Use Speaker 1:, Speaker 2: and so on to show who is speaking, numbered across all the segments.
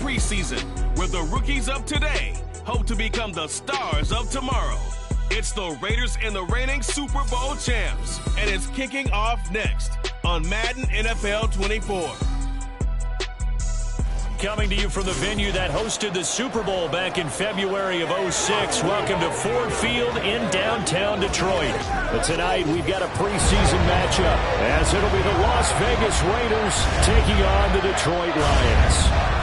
Speaker 1: preseason, where the rookies of today hope to become the stars of tomorrow. It's the Raiders and the reigning Super Bowl champs, and it's kicking off next on Madden NFL 24.
Speaker 2: Coming to you from the venue that hosted the Super Bowl back in February of '06. Welcome to Ford Field in downtown Detroit. But tonight we've got a preseason matchup, as it'll be the Las Vegas Raiders taking on the Detroit Lions.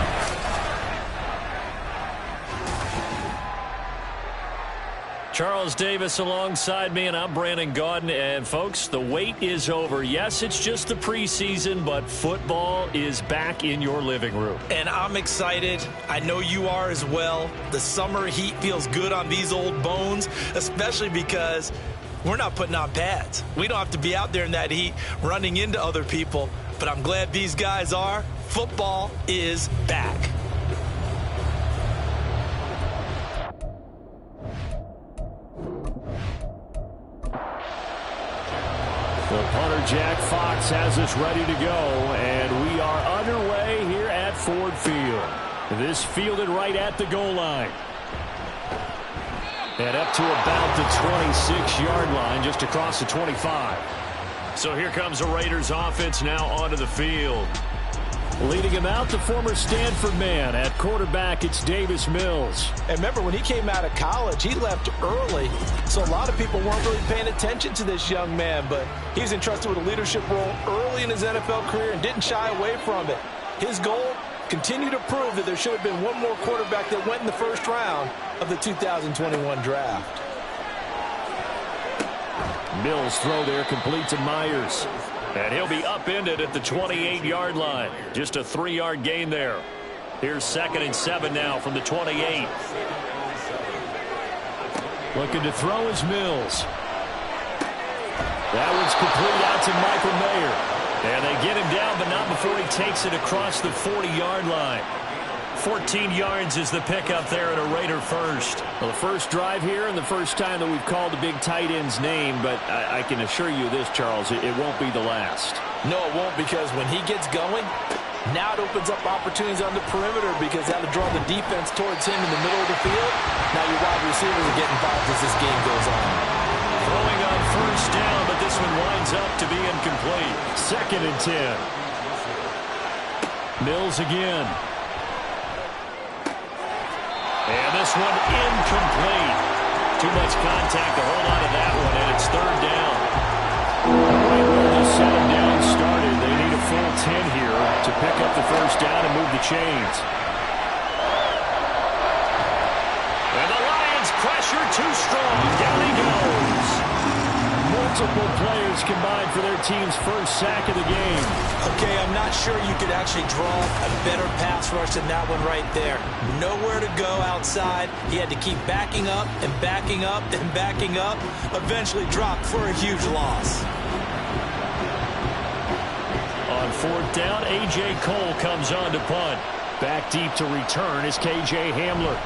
Speaker 2: Charles Davis alongside me, and I'm Brandon Gaudin. And folks, the wait is over. Yes, it's just the preseason, but football is back in your living room.
Speaker 3: And I'm excited. I know you are as well. The summer heat feels good on these old bones, especially because we're not putting on pads. We don't have to be out there in that heat running into other people. But I'm glad these guys are. Football is back.
Speaker 2: The punter, Jack Fox, has us ready to go, and we are underway here at Ford Field. This fielded right at the goal line. And up to about the 26-yard line, just across the 25. So here comes the Raiders offense now onto the field. Leading him out, the former Stanford man. At quarterback, it's Davis Mills.
Speaker 3: And remember, when he came out of college, he left early. So a lot of people weren't really paying attention to this young man. But he's entrusted with a leadership role early in his NFL career and didn't shy away from it. His goal, continue to prove that there should have been one more quarterback that went in the first round of the 2021 draft.
Speaker 2: Mills' throw there complete to Myers. And he'll be upended at the 28-yard line. Just a 3-yard gain there. Here's 2nd and 7 now from the 28. Looking to throw is Mills. That one's complete out to Michael Mayer. And they get him down, but not before he takes it across the 40-yard line. 14 yards is the pickup there at a Raider first. Well, the first drive here and the first time that we've called the big tight end's name, but I can assure you this, Charles, it won't be the last.
Speaker 3: No, it won't, because when he gets going, now it opens up opportunities on the perimeter because that'll draw the defense towards him in the middle of the field. Now your wide receivers are getting involved as this game goes on.
Speaker 2: Throwing on first down, but this one winds up to be incomplete. 2nd and 10. Mills again. And this one incomplete. Too much contact to hold on to that one, and it's 3rd down. Right where this second down started, they need a full 10 here to pick up the first down and move the chains. And the Lions pressure too strong. Down he goes. Multiple players combined for their team's first sack of the game.
Speaker 3: Okay, I'm not sure you could actually draw a better pass rush than that one right there. Nowhere to go outside. He had to keep backing up and backing up and backing up. Eventually dropped for a huge loss.
Speaker 2: On 4th down, A.J. Cole comes on to punt. Back deep to return is K.J. Hamler.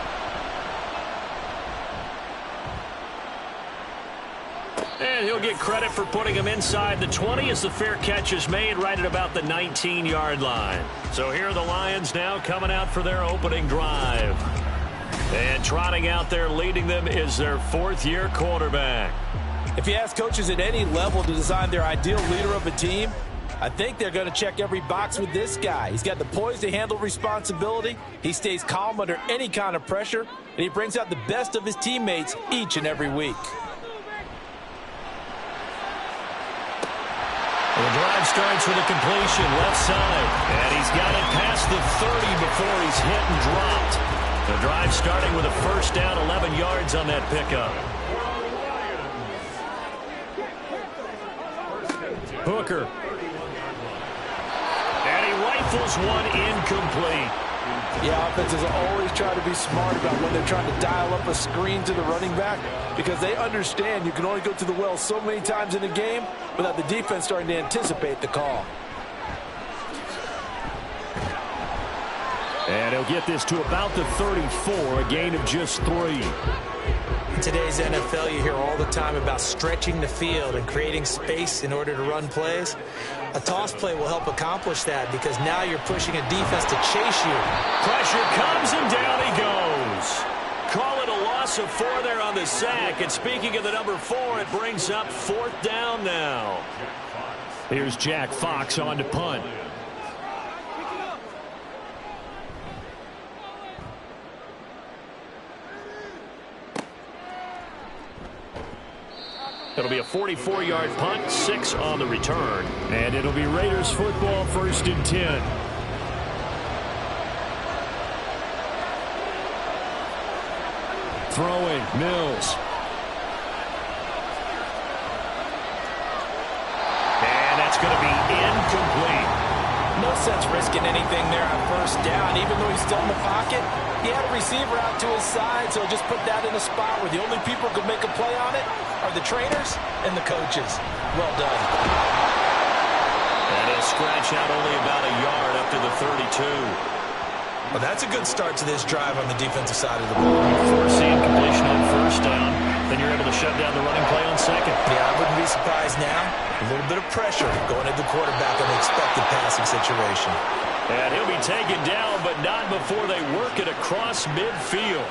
Speaker 2: And he'll get credit for putting him inside the 20 as the fair catch is made right at about the 19-yard line. So here are the Lions now coming out for their opening drive. And trotting out there leading them is their 4th-year quarterback.
Speaker 3: If you ask coaches at any level to design their ideal leader of a team, I think they're going to check every box with this guy. He's got the poise to handle responsibility. He stays calm under any kind of pressure, and he brings out the best of his teammates each and every week.
Speaker 2: The drive starts with a completion left side, and he's got it past the 30 before he's hit and dropped. The drive starting with a first down, 11 yards on that pickup. Hooker. And he rifles one incomplete.
Speaker 3: Yeah, offenses always try to be smart about when they're trying to dial up a screen to the running back because they understand you can only go to the well so many times in a game without the defense starting to anticipate the call.
Speaker 2: And he'll get this to about the 34, a gain of just 3.
Speaker 3: In today's NFL, you hear all the time about stretching the field and creating space in order to run plays. A toss play will help accomplish that because now you're pushing a defense to chase you.
Speaker 2: Pressure comes and down he goes. Call it a loss of 4 there on the sack. And speaking of the number 4, it brings up 4th down now. Here's Jack Fox on to punt. It'll be a 44-yard punt, 6 on the return. And it'll be Raiders football, 1st and 10. Throwing, Mills. And that's going to be incomplete.
Speaker 3: No sense risking anything there on 1st down. Even though he's still in the pocket, he had a receiver out to his side, so just put that in a spot where the only people who can make a play on it are the trainers and the coaches. Well done.
Speaker 2: And he'll scratch out only about a yard up to the 32.
Speaker 3: Well, that's a good start to this drive on the defensive side of the ball.
Speaker 2: Forcing completion on 1st down. Then you're able to shut down the running play on 2nd.
Speaker 3: Yeah, I wouldn't be surprised now. A little bit of pressure going at the quarterback on the expected passing situation.
Speaker 2: And he'll be taken down, but not before they work it across midfield.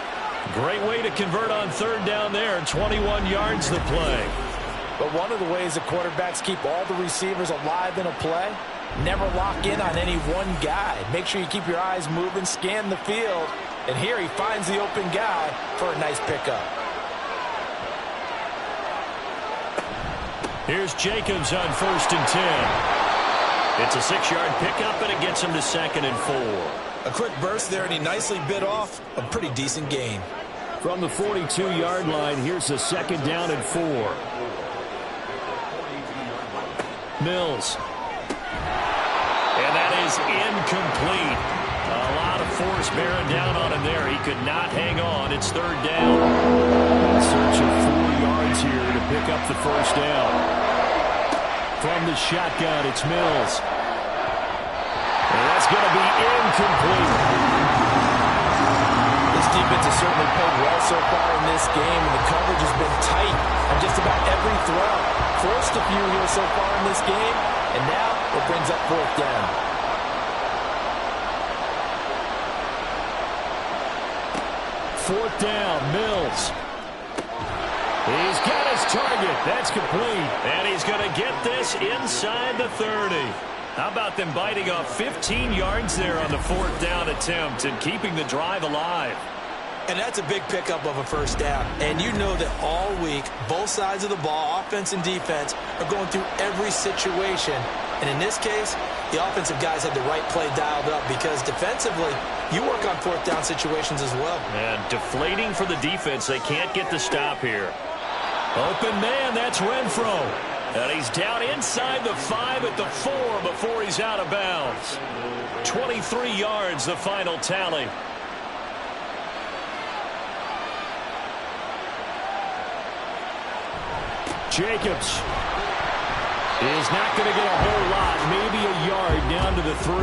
Speaker 2: Great way to convert on 3rd down there. 21 yards the play.
Speaker 3: But one of the ways that quarterbacks keep all the receivers alive in a play, never lock in on any one guy. Make sure you keep your eyes moving, scan the field. And here he finds the open guy for a nice pickup.
Speaker 2: Here's Jacobs on 1st and 10. It's a 6-yard pickup, and it gets him to 2nd and 4.
Speaker 3: A quick burst there, and he nicely bit off a pretty decent gain.
Speaker 2: From the 42-yard line, here's a 2nd down and 4. Mills. And that is incomplete. A lot of force bearing down on him there. He could not hang on. It's 3rd down. In search of 4 yards here to pick up the 1st down. From the shotgun, it's Mills. And that's going to be incomplete.
Speaker 3: This defense has certainly played well so far in this game, and the coverage has been tight on just about every throw. Forced a few here so far in this game, and now it brings up 4th down.
Speaker 2: Fourth down, Mills. He's got his target. That's complete. And he's going to get this inside the 30. How about them biting off 15 yards there on the 4th down attempt and keeping the drive alive?
Speaker 3: And that's a big pickup of a 1st down. And you know that all week, both sides of the ball, offense and defense, are going through every situation. And in this case, the offensive guys had the right play dialed up because defensively, you work on 4th down situations as well.
Speaker 2: And deflating for the defense. They can't get the stop here. Open man, that's Renfro. And he's down inside the 5 at the 4 before he's out of bounds. 23 yards, the final tally. Jacobs is not going to get a whole lot, maybe a yard down to the 3.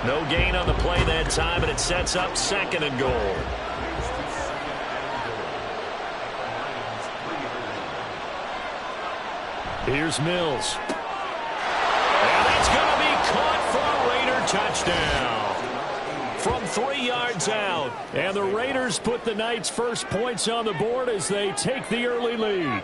Speaker 2: No gain on the play that time, and it sets up 2nd and goal. Here's Mills. And it's going to be caught for a Raider touchdown. From 3 yards out. And the Raiders put the Knights' first points on the board as they take the early lead.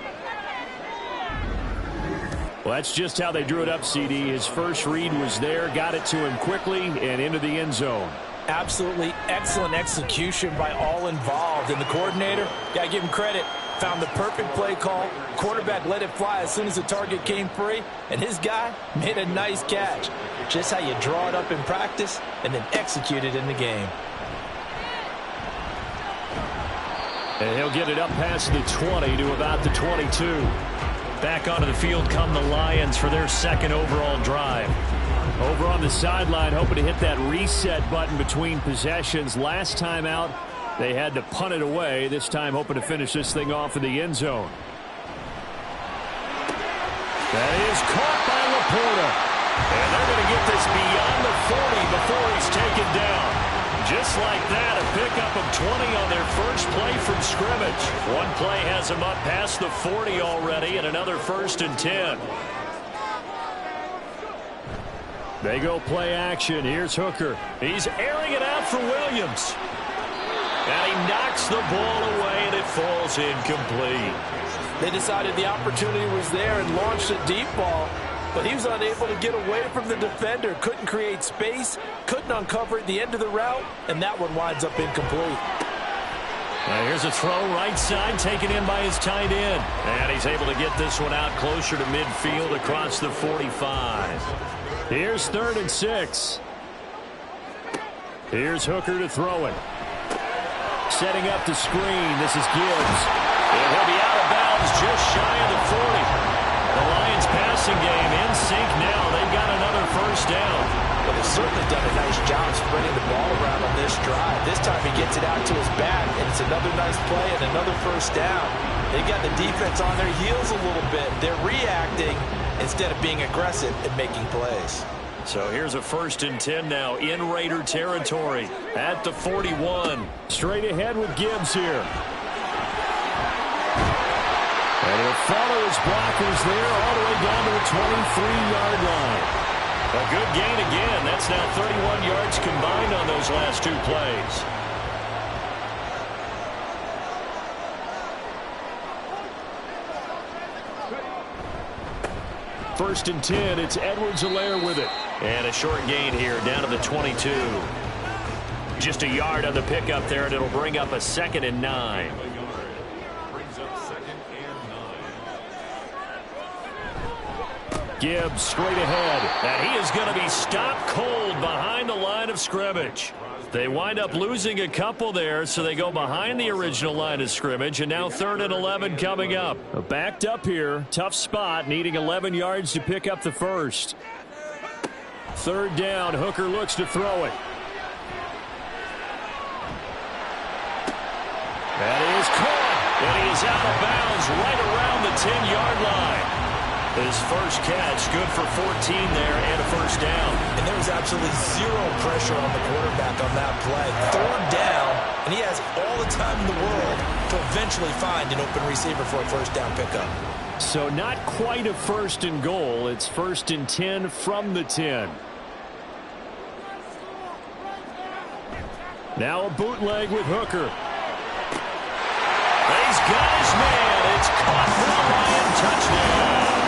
Speaker 2: Well, that's just how they drew it up, CD. His first read was there, got it to him quickly, and into the end zone.
Speaker 3: Absolutely excellent execution by all involved. And the coordinator, got to give him credit, found the perfect play call. Quarterback let it fly as soon as the target came free, and his guy made a nice catch. Just how you draw it up in practice and then execute it in the game.
Speaker 2: And he'll get it up past the 20 to about the 22. Back onto the field come the Lions for their 2nd overall drive. Over on the sideline, hoping to hit that reset button between possessions. Last time out, they had to punt it away. This time, hoping to finish this thing off in the end zone. That is caught by Laporta. And they're going to get this beyond the 40 before he's taken down. just like that, a pickup of 20 on their first play from scrimmage. One play has them up past the 40 already, and another 1st and 10. They go play action. Here's Hooker. He's airing it out for Williams. And he knocks the ball away, and it falls incomplete.
Speaker 3: They decided the opportunity was there and launched a deep ball, but he was unable to get away from the defender. Couldn't create space, couldn't uncover at the end of the route, and that one winds up incomplete.
Speaker 2: Now here's a throw right side taken in by his tight end. And he's able to get this one out closer to midfield across the 45. Here's 3rd and 6. Here's Hooker to throw it. Setting up the screen. This is Gibbs. And he'll be out of bounds just shy of the 40. The Lions passing game in sync now. They've got another 1st down.
Speaker 3: Well, they've certainly done a nice job spreading the ball around on this drive. This time he gets it out to his back, and it's another nice play and another 1st down. They've got the defense on their heels a little bit. They're reacting instead of being aggressive and making plays.
Speaker 2: So here's a 1st and 10 now in Raider territory at the 41. Straight ahead with Gibbs here. And he'll follow his blockers there all the way down to the 23-yard line. A good gain again. That's now 31 yards combined on those last 2 plays. First and 10, it's Edwards-Helaire with it. And a short gain here, down to the 22. Just a yard on the pickup there, and it'll bring up a 2nd and 9. Gibbs straight ahead. And he is going to be stopped cold behind the line of scrimmage. They wind up losing a couple there, so they go behind the original line of scrimmage, and now 3rd and 11 coming up. Backed up here, tough spot, needing 11 yards to pick up the 1st. 3rd down, Hooker looks to throw it. That is caught, and he is out of bounds right around the 10-yard line. His first catch, good for 14 there and a 1st down.
Speaker 3: And there was absolutely zero pressure on the quarterback on that play. 3rd down, and he has all the time in the world to eventually find an open receiver for a 1st down pickup.
Speaker 2: So not quite a 1st and goal. It's 1st and 10 from the 10. Now a bootleg with Hooker. He's got his man. It's caught for a Lion touchdown.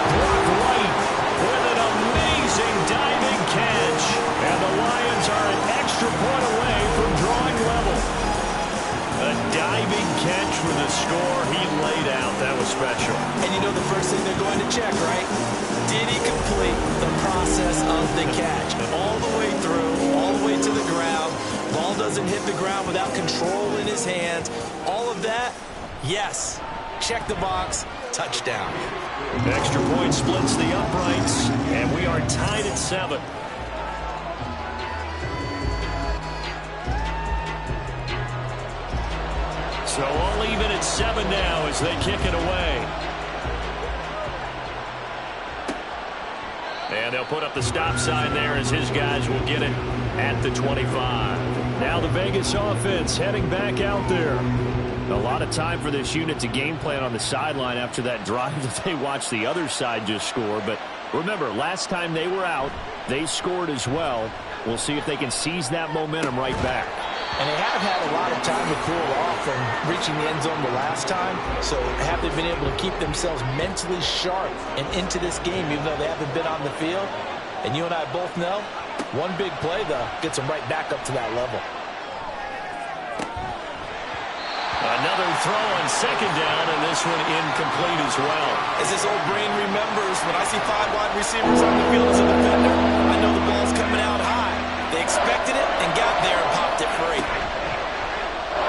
Speaker 2: Brock Wright with an amazing diving catch. And the Lions are an extra point away from drawing level. A diving catch for the score he laid out. That was special.
Speaker 3: And you know the first thing they're going to check, right? Did he complete the process of the catch? All the way through, all the way to the ground. Ball doesn't hit the ground without control in his hands. All of that, yes. Check the box. Touchdown.
Speaker 2: Extra point splits the uprights, and we are tied at 7. So all even at 7 now as they kick it away. And they'll put up the stop sign there as his guys will get it at the 25. Now the Vegas offense heading back out there. A lot of time for this unit to game plan on the sideline after that drive that they watched the other side just score. But remember, last time they were out, they scored as well. We'll see if they can seize that momentum right back.
Speaker 3: And they have had a lot of time to cool off from reaching the end zone the last time. So have they been able to keep themselves mentally sharp and into this game, even though they haven't been on the field? And you and I both know, one big play, though, gets them right back up to that level.
Speaker 2: Another throw on 2nd down, and this one incomplete as well.
Speaker 3: As this old brain remembers, when I see 5 wide receivers on the field as a defender, I know the ball's coming out high. They expected it and got there and popped it free.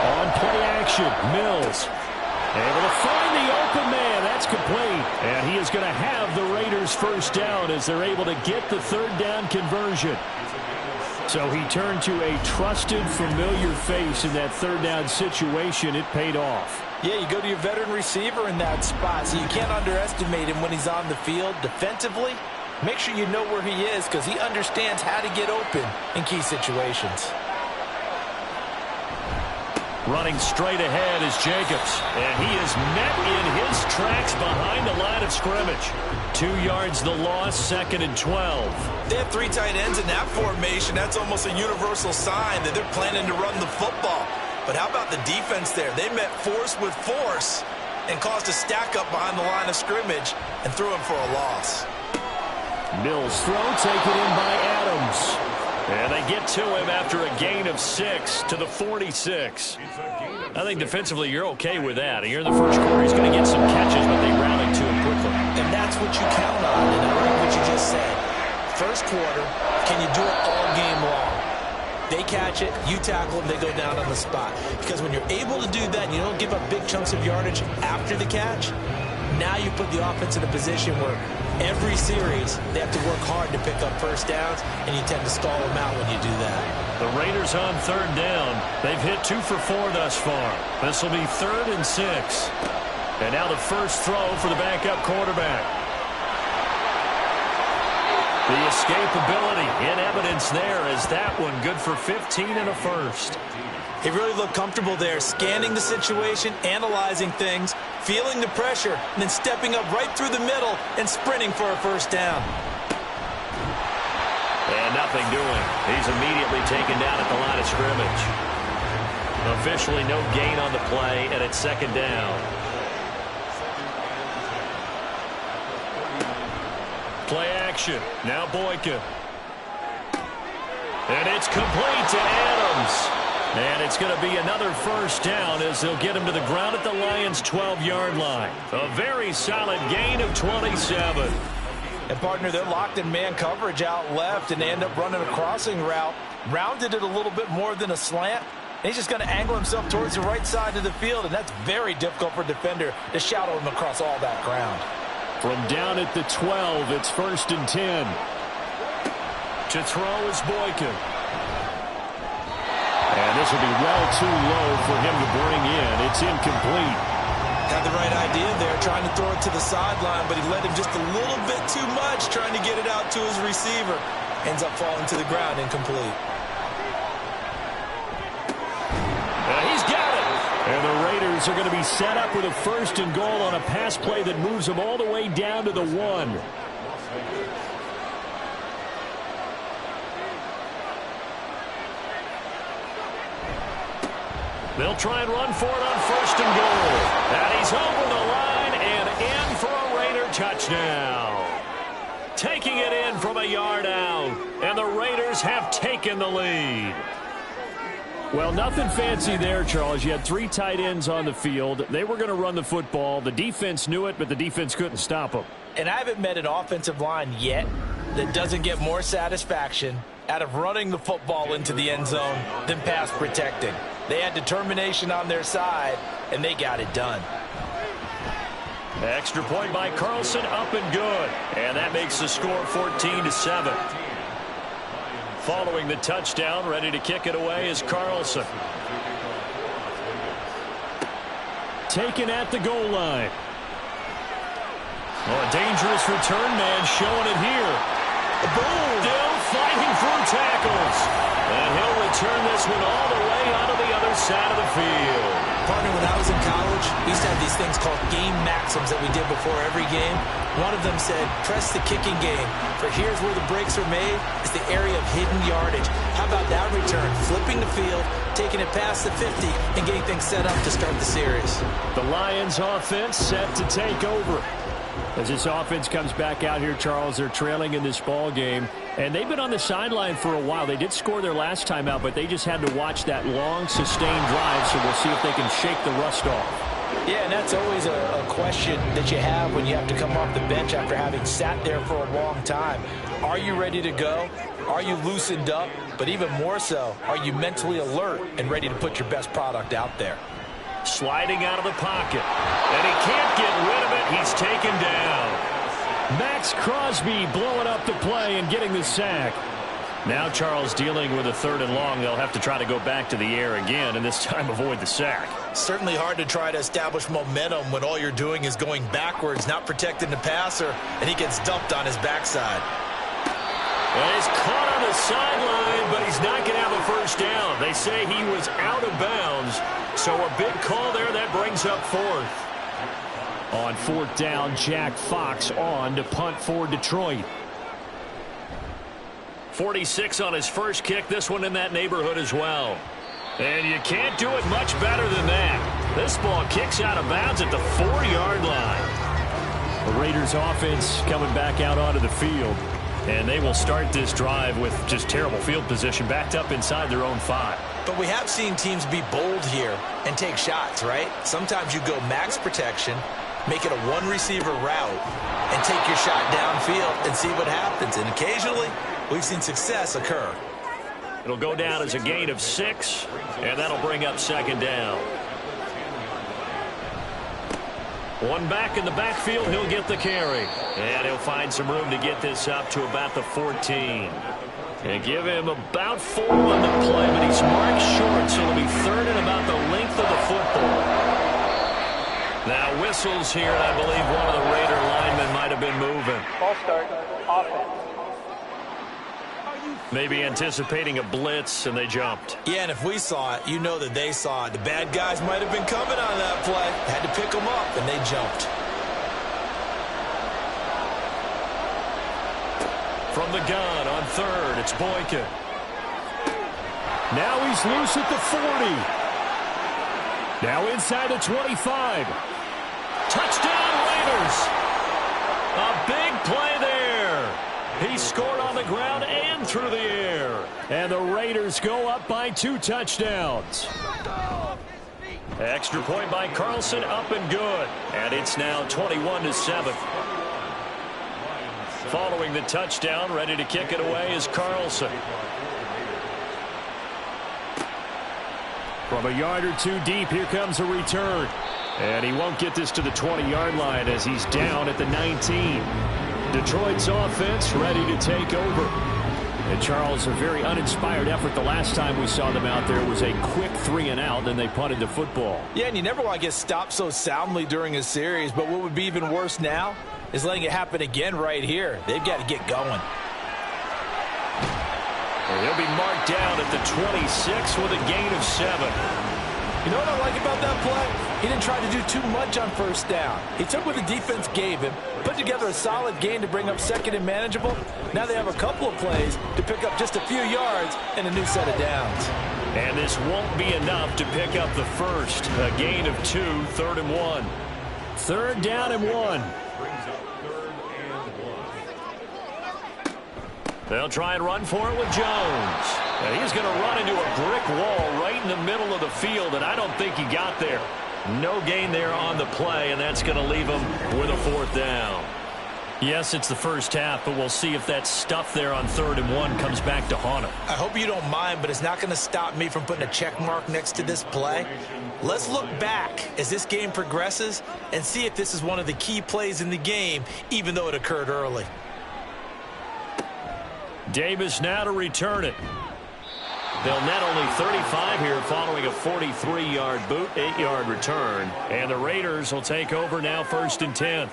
Speaker 2: On play action, Mills able to find the open man. That's complete. And he is going to have the Raiders' 1st down as they're able to get the 3rd down conversion. So he turned to a trusted, familiar face in that 3rd down situation. It paid off.
Speaker 3: Yeah, you go to your veteran receiver in that spot, so you can't underestimate him when he's on the field. Defensively, make sure you know where he is because he understands how to get open in key situations.
Speaker 2: Running straight ahead is Jacobs. And he is met in his tracks behind the line of scrimmage. 2 yards the loss, 2nd and 12.
Speaker 3: They have 3 tight ends in that formation. That's almost a universal sign that they're planning to run the football. But how about the defense there? They met force with force and caused a stack up behind the line of scrimmage and threw him for a loss.
Speaker 2: Mills throw taken in by Adams. And they get to him after a gain of 6 to the 46. I think defensively you're okay with that. Here in the first quarter he's going to get some catches, but they rallied to him quickly.
Speaker 3: And that's what you count on, and I like what you just said. First quarter, can you do it all game long? They catch it, you tackle them, they go down on the spot. Because when you're able to do that and you don't give up big chunks of yardage after the catch, now you put the offense in a position where every series they have to work hard to pick up first downs, and you tend to stall them out when you do that.
Speaker 2: The Raiders on 3rd down. They've hit 2 for 4 thus far. This will be 3rd and 6. And now the first throw for the backup quarterback. The escapability in evidence there as that one good for 15 and a first.
Speaker 3: He really looked comfortable there, scanning the situation, analyzing things, feeling the pressure, and then stepping up right through the middle and sprinting for a first down.
Speaker 2: And nothing doing. He's immediately taken down at the line of scrimmage. Officially no gain on the play, and it's 2nd down. Play action. Now Boykin. And it's complete to Adams. And it's going to be another first down as they'll get him to the ground at the Lions' 12-yard line. A very solid gain of 27.
Speaker 3: And, partner, they're locked in man coverage out left, and they end up running a crossing route. Rounded it a little bit more than a slant. And he's just going to angle himself towards the right side of the field, and that's very difficult for a defender to shadow him across all that ground.
Speaker 2: From down at the 12, it's 1st and 10. To throw is Boykin. And this will be well too low for him to bring in. It's incomplete.
Speaker 3: Had the right idea there, trying to throw it to the sideline, but he led him just a little bit too much, trying to get it out to his receiver. Ends up falling to the ground, incomplete.
Speaker 2: He's got it. And the Raiders are going to be set up with a 1st and goal on a pass play that moves them all the way down to the 1. They'll try and run for it on 1st and goal. And he's over the line and in for a Raider touchdown. Taking it in from a yard out. And the Raiders have taken the lead. Well, nothing fancy there, Charles. You had 3 tight ends on the field. They were going to run the football. The defense knew it, but the defense couldn't stop them.
Speaker 3: And I haven't met an offensive line yet that doesn't get more satisfaction out of running the football into the end zone than pass protecting. They had determination on their side, and they got it done.
Speaker 2: Extra point by Carlson, up and good. And that makes the score 14-7. Following the touchdown, ready to kick it away is Carlson. Taken at the goal line. Oh, a dangerous return man showing it here. Boom! Still fighting through tackles. And he'll return this one all the way onto the other side of the field.
Speaker 3: Partner, when I was in college, we used to have these things called game maxims that we did before every game. One of them said, press the kicking game. For here's where the breaks are made. It's the area of hidden yardage. How about that return? Flipping the field, taking it past the 50, and getting things set up to start the series.
Speaker 2: The Lions offense set to take over. As this offense comes back out here, Charles, they're trailing in this ball game. And they've been on the sideline for a while. They did score their last time out, but they just had to watch that long, sustained drive, so we'll see if they can shake the rust off.
Speaker 3: Yeah, and that's always a question that you have when you have to come off the bench after having sat there for a long time. Are you ready to go? Are you loosened up? But even more so, are you mentally alert and ready to put your best product out there?
Speaker 2: Sliding out of the pocket. And he can't get rid of it. He's taken down. Max Crosby blowing up the play and getting the sack. Now Charles dealing with a 3rd and long. They'll have to try to go back to the air again and this time avoid the sack.
Speaker 3: Certainly hard to try to establish momentum when all you're doing is going backwards, not protecting the passer, and he gets dumped on his backside.
Speaker 2: And he's caught on the sideline, but he's not going to have a first down. down. They say he was out of bounds. So a big call there. That brings up fourth.
Speaker 4: On fourth down, Jack Fox on to punt for Detroit.
Speaker 2: 46 on his first kick. This one in that neighborhood as well. And you can't do it much better than that. This ball kicks out of bounds at the 4-yard line.
Speaker 4: The Raiders offense coming back out onto the field.
Speaker 2: And they will start this drive with just terrible field position, backed up inside their own 5.
Speaker 3: But we have seen teams be bold here and take shots, right? Sometimes you go max protection, make it a one-receiver route, and take your shot downfield and see what happens. And occasionally, we've seen success occur.
Speaker 2: It'll go down as a gain of 6, and that'll bring up second down. One back in the backfield, he'll get the carry. And he'll find some room to get this up to about the 14. And give him about 4 on the play, but he's marked short, so it'll be third and about the length of the football. Now whistles here, and I believe one of the Raider linemen might have been moving.
Speaker 5: Ball start, offense.
Speaker 2: Maybe anticipating a blitz, and they jumped.
Speaker 3: Yeah, and if we saw it, you know that they saw it. The bad guys might have been coming on that play. Had to pick them up, and they jumped.
Speaker 2: From the gun on third, it's Boykin.
Speaker 4: Now he's loose at the 40. Now inside the 25.
Speaker 2: Touchdown, Raiders! A big play there. He scored on the ground and through the air.
Speaker 4: And the Raiders go up by 2 touchdowns.
Speaker 2: Extra point by Carlson, up and good. And it's now 21-7. Following the touchdown, ready to kick it away is Carlson.
Speaker 4: From a yard or 2 deep, here comes a return. And he won't get this to the 20-yard line as he's down at the 19. Detroit's offense ready to take over. And Charles, a very uninspired effort the last time we saw them out there was a quick 3-and-out, then they punted the football.
Speaker 3: Yeah, and you never want to get stopped so soundly during a series, but what would be even worse now is letting it happen again right here. They've got to get going.
Speaker 2: And he'll be marked down at the 26 with a gain of 7.
Speaker 3: You know what I like about that play? He didn't try to do too much on first down. He took what the defense gave him, put together a solid gain to bring up second and manageable. Now they have a couple of plays to pick up just a few yards and a new set of downs.
Speaker 2: And this won't be enough to pick up the first. A gain of 2, 3rd and 1.
Speaker 4: 3rd down and 1.
Speaker 2: They'll try and run for it with Jones. And he's going to run into a brick wall right in the middle of the field, and I don't think he got there. No gain there on the play, and that's going to leave him with a 4th down. Yes, it's the first half, but we'll see if that stuff there on 3rd and 1 comes back to haunt him.
Speaker 3: I hope you don't mind, but it's not going to stop me from putting a check mark next to this play. Let's look back as this game progresses and see if this is one of the key plays in the game, even though it occurred early.
Speaker 2: Davis now to return it. They'll net only 35 here following a 43-yard boot, 8-yard return. And the Raiders will take over now 1st and 10.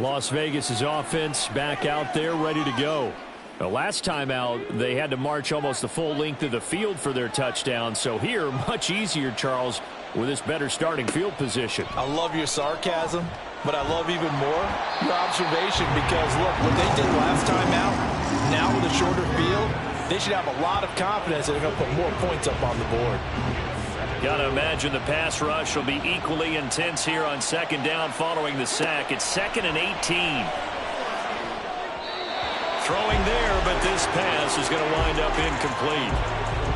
Speaker 4: Las Vegas' offense back out there ready to go. The last time out, they had to march almost the full length of the field for their touchdown. So here, much easier, Charles, with this better starting field position.
Speaker 3: I love your sarcasm, but I love even more your observation because, look, what they did last time out, now with a shorter field, they should have a lot of confidence that they're going to put more points up on the board.
Speaker 2: Got to imagine the pass rush will be equally intense here on 2nd down following the sack. It's 2nd and 18. Throwing there, but this pass is going to wind up incomplete.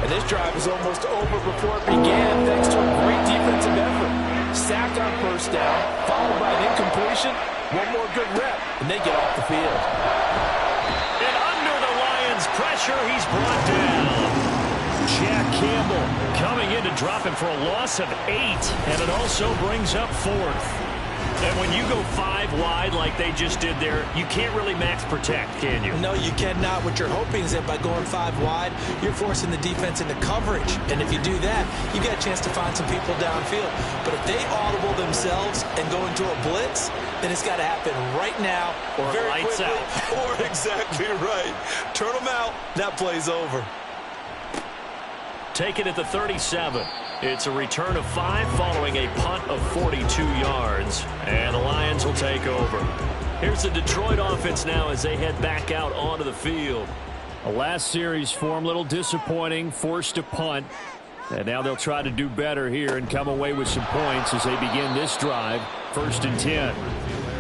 Speaker 3: And this drive is almost over before it began thanks to a great defensive effort. Sack on 1st down, followed by an incompletion. One more good rep, and they get off the field.
Speaker 2: And under the Lions' pressure, he's brought down.
Speaker 4: Jack Campbell
Speaker 2: coming in to drop him for a loss of 8, and it also brings up 4th. And when you go 5 wide like they just did there, you can't really max protect, can you?
Speaker 3: No, you cannot. What you're hoping is that by going 5 wide, you're forcing the defense into coverage. And if you do that, you got a chance to find some people downfield. But if they audible themselves and go into a blitz, then it's got to happen right now.
Speaker 2: Or
Speaker 3: very
Speaker 2: lights
Speaker 3: quickly.
Speaker 2: out.
Speaker 3: Or exactly right. Turn them out. That play's over.
Speaker 2: Taken at the 37. It's a return of 5 following a punt of 42 yards. And the Lions will take over. Here's the Detroit offense now as they head back out onto the field.
Speaker 4: A last series form, a little disappointing, forced a punt. And now they'll try to do better here and come away with some points as they begin this drive. 1st and 10.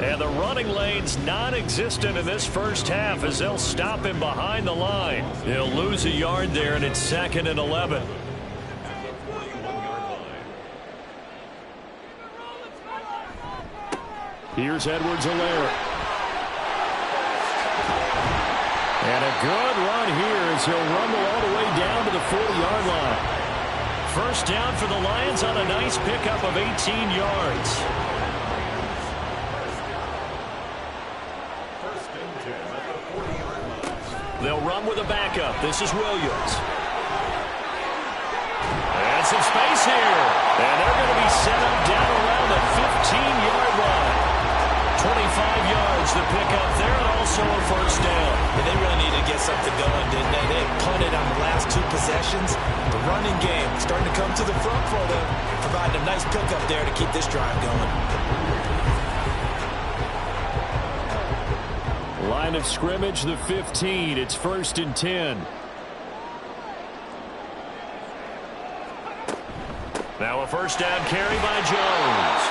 Speaker 2: And the running lane's non-existent in this first half as they'll stop him behind the line. He'll lose a yard there, and it's 2nd and 11.
Speaker 4: Here's Edwards-Helaire. And a good run here as he'll rumble all the way down to the 40-yard line.
Speaker 2: First down for the Lions on a nice pickup of 18 yards. They'll run with a backup. This is Williams. And some space here. And they're going to be set up down around the 15-yard line. 25 yards the pickup there, and also a first down.
Speaker 3: And they really needed to get something going, didn't they? They punted on the last 2 possessions. The running game starting to come to the front for them, providing a nice pickup there to keep this drive going.
Speaker 4: Line of scrimmage, the 15. It's 1st and 10.
Speaker 2: Now a first down carry by Jones.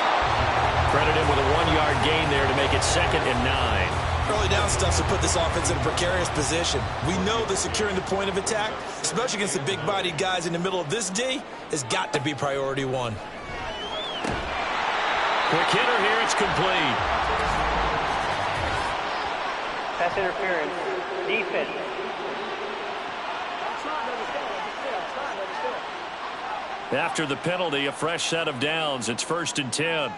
Speaker 2: Credit him with a 1-yard gain there to make it 2nd and 9.
Speaker 3: Early down stuff to put this offense in a precarious position. We know that securing the point of attack, especially against the big-bodied guys in the middle of this D, has got to be priority 1.
Speaker 2: Quick hitter here, it's complete.
Speaker 5: Pass interference. Defense.
Speaker 2: After the penalty, a fresh set of downs. It's 1st and 10.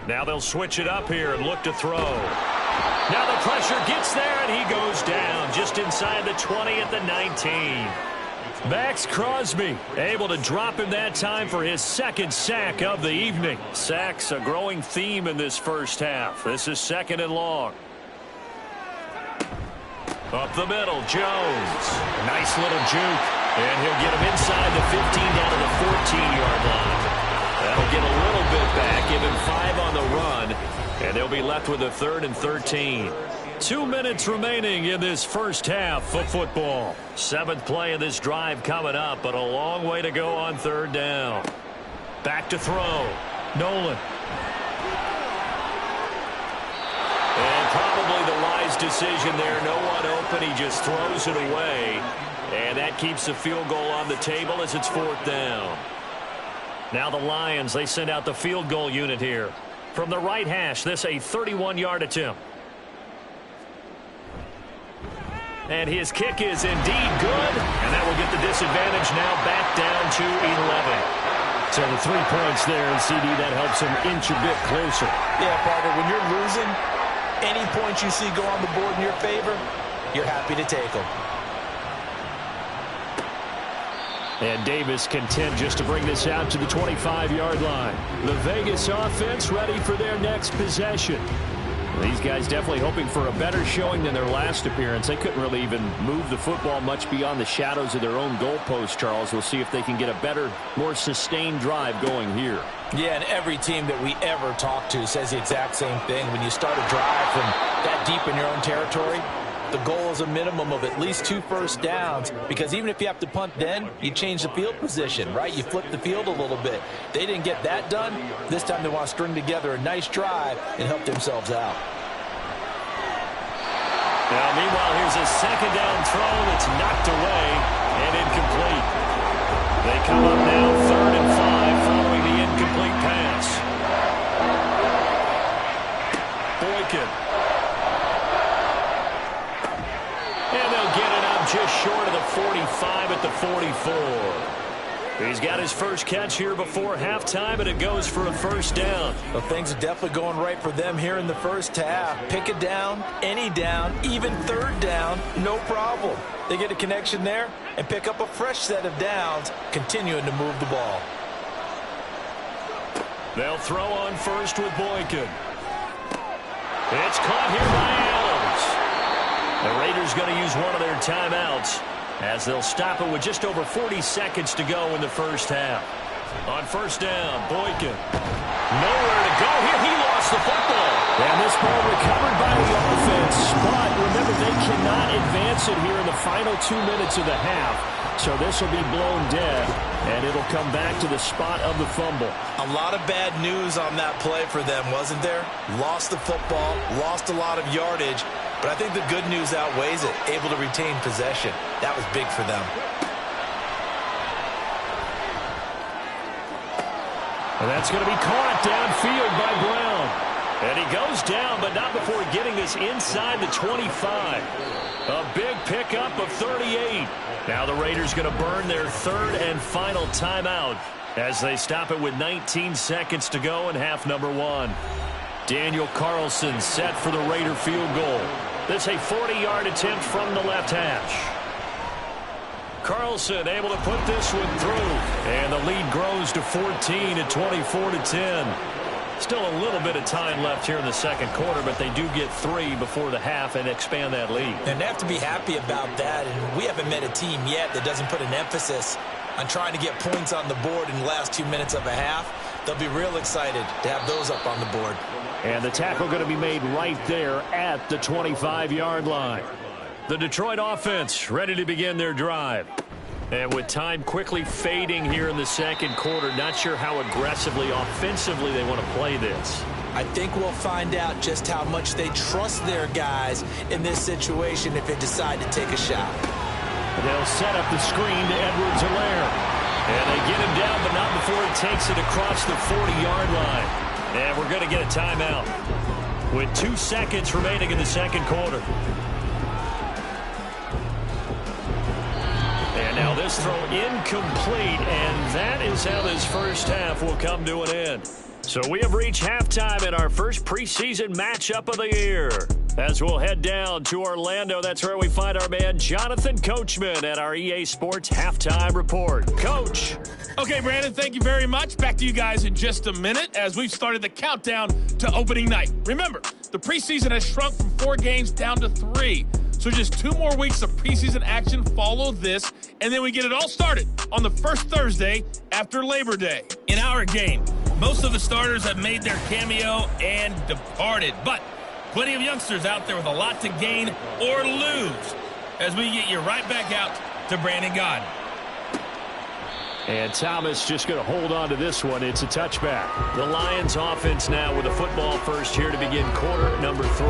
Speaker 2: Now they'll switch it up here and look to throw. Now the pressure gets there, and he goes down just inside the 20 at the 19. Max Crosby able to drop him that time for his 2nd sack of the evening. Sacks a growing theme in this first half. This is 2nd and long. Up the middle, Jones. Nice little juke. And he'll get him inside the 15 down to the 14-yard line. That'll get a little bit back, give him 5 on the run. And they'll be left with a 3rd and 13. 2 minutes remaining in this first half of football. 7th play of this drive coming up, but a long way to go on 3rd down. Back to throw. Nolan. And probably the wise decision there. No one open. He just throws it away. And that keeps the field goal on the table as it's 4th down. Now the Lions, they send out the field goal unit here. From the right hash, this a 31-yard attempt. And his kick is indeed good. And that will get the disadvantage now back down to 11.
Speaker 4: So the 3 points there, and CD, that helps him inch a bit closer.
Speaker 3: Yeah, partner, when you're losing, any points you see go on the board in your favor, you're happy to take them.
Speaker 4: And Davis content just to bring this out to the 25-yard line. The Vegas offense ready for their next possession. These guys definitely hoping for a better showing than their last appearance. They couldn't really even move the football much beyond the shadows of their own goalpost, Charles. We'll see if they can get a better, more sustained drive going here.
Speaker 3: Yeah, and every team that we ever talk to says the exact same thing. When you start a drive from that deep in your own territory, the goal is a minimum of at least 2 first downs, because even if you have to punt then, you change the field position, right? You flip the field a little bit. They didn't get that done. This time they want to string together a nice drive and help themselves out.
Speaker 2: Now, meanwhile, here's a 2nd down throw that's knocked away and incomplete. They come up now 3rd and 5 following the incomplete pass. Boykin. And they'll get it up just short of the 45 at the 44. He's got his first catch here before halftime, and it goes for a first down.
Speaker 3: Well, things are definitely going right for them here in the first half. Pick a down, any down, even 3rd down, no problem. They get a connection there and pick up a fresh set of downs, continuing to move the ball.
Speaker 2: They'll throw on first with Boykin. It's caught here by Adams. The Raiders going to use one of their timeouts as they'll stop it with just over 40 seconds to go in the first half. On first down, Boykin. Nowhere to go here. He lost the football.
Speaker 4: And this ball recovered by the offense. But remember, they cannot advance it here in the final 2 minutes of the half. So this will be blown dead, and it'll come back to the spot of the fumble.
Speaker 3: A lot of bad news on that play for them, wasn't there? Lost the football, lost a lot of yardage, but I think the good news outweighs it. Able to retain possession. That was big for them.
Speaker 4: And that's going to be caught downfield by Brown.
Speaker 2: And he goes down, but not before getting this inside the 25. A big pickup of 38. Now the Raiders going to burn their third and final timeout as they stop it with 19 seconds to go in half number one. Daniel Carlson set for the Raider field goal. This a 40-yard attempt from the left hash. Carlson able to put this one through. And the lead grows to 14 at 24-10. Still a little bit of time left here in the second quarter, but they do get 3 before the half and expand that lead.
Speaker 3: And they have to be happy about that. And we haven't met a team yet that doesn't put an emphasis on trying to get points on the board in the last 2 minutes of a half. They'll be real excited to have those up on the board.
Speaker 4: And the tackle going to be made right there at the 25-yard line.
Speaker 2: The Detroit offense ready to begin their drive. And with time quickly fading here in the second quarter, not sure how aggressively, offensively they want to play this.
Speaker 3: I think we'll find out just how much they trust their guys in this situation if they decide to take a shot.
Speaker 4: They'll set up the screen to Edwards-Helaire.
Speaker 2: And they get him down, but not before he takes it across the 40-yard line. And we're going to get a timeout with 2 seconds remaining in the second quarter. And now this throw incomplete, and that is how this first half will come to an end. So we have reached halftime in our first preseason matchup of the year. As we'll head down to Orlando, that's where we find our man Jonathan Coachman at our EA Sports Halftime Report. Coach.
Speaker 6: Okay, Brandon, thank you very much. Back to you guys in just a minute as we've started the countdown to opening night. Remember, the preseason has shrunk from 4 games down to 3. So just 2 more weeks of preseason action follow this, and then we get it all started on the first Thursday after Labor Day. In our game, most of the starters have made their cameo and departed, but plenty of youngsters out there with a lot to gain or lose as we get you right back out to Brandon Gaudin.
Speaker 4: And Thomas just going to hold on to this one. It's a touchback.
Speaker 2: The Lions offense now with a football first here to begin quarter number 3.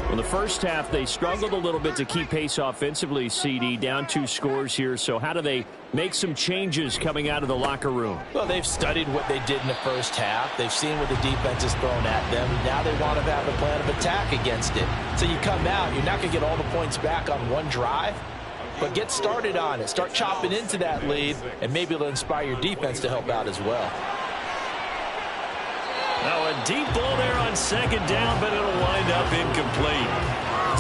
Speaker 4: Well, the first half, they struggled a little bit to keep pace offensively, CD, down 2 scores here. So how do they make some changes coming out of the locker room?
Speaker 3: Well, they've studied what they did in the first half. They've seen what the defense has thrown at them. Now they want to have a plan of attack against it. So you come out, you're not going to get all the points back on one drive, but get started on it. Start chopping into that lead, and maybe it'll inspire your defense to help out as well.
Speaker 2: Now a deep ball there on second down, but it'll wind up incomplete.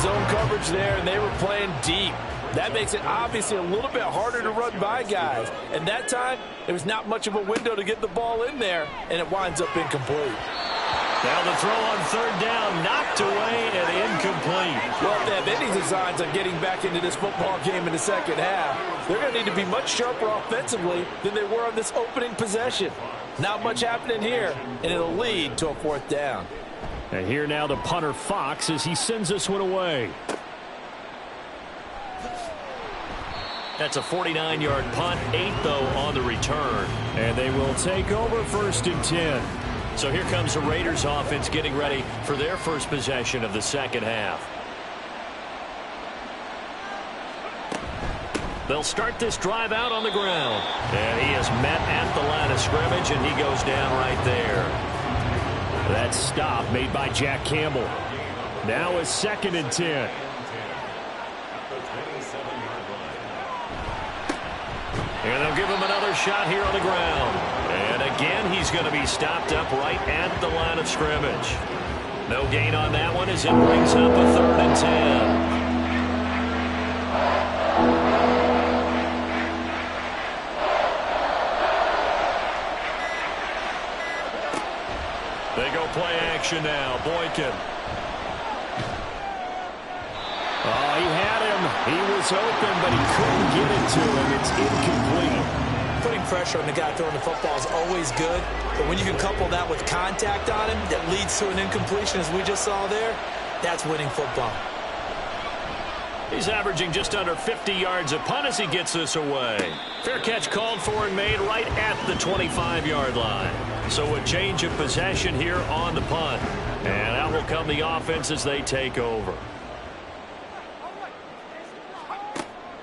Speaker 3: Zone coverage there, and they were playing deep. That makes it obviously a little bit harder to run by guys. And that time, there was not much of a window to get the ball in there, and it winds up incomplete.
Speaker 2: Now the throw on third down, knocked away and incomplete.
Speaker 3: Well, if they have any designs on getting back into this football game in the second half, they're going to need to be much sharper offensively than they were on this opening possession. Not much happening here, and it'll lead to a 4th down.
Speaker 4: And here now the punter Fox as he sends this one away.
Speaker 2: That's a 49-yard punt, 8 though on the return.
Speaker 4: And they will take over 1st and 10.
Speaker 2: So here comes the Raiders offense getting ready for their first possession of the second half. They'll start this drive out on the ground. And he is met at the line of scrimmage, and he goes down right there.
Speaker 4: That stop made by Jack Campbell. Now a 2nd and 10.
Speaker 2: And they'll give him another shot here on the ground. And again, he's going to be stopped up right at the line of scrimmage. No gain on that one as it brings up a 3rd and 10. They go play action now. Boykin.
Speaker 4: was open, but he couldn't get it to him. It's incomplete.
Speaker 3: Putting pressure on the guy throwing the football is always good, but when you can couple that with contact on him that leads to an incompletion, as we just saw there, that's winning football.
Speaker 2: He's averaging just under 50 yards a punt as he gets this away. Fair catch called for and made right at the 25-yard line. So a change of possession here on the punt. And out will come the offense as they take over.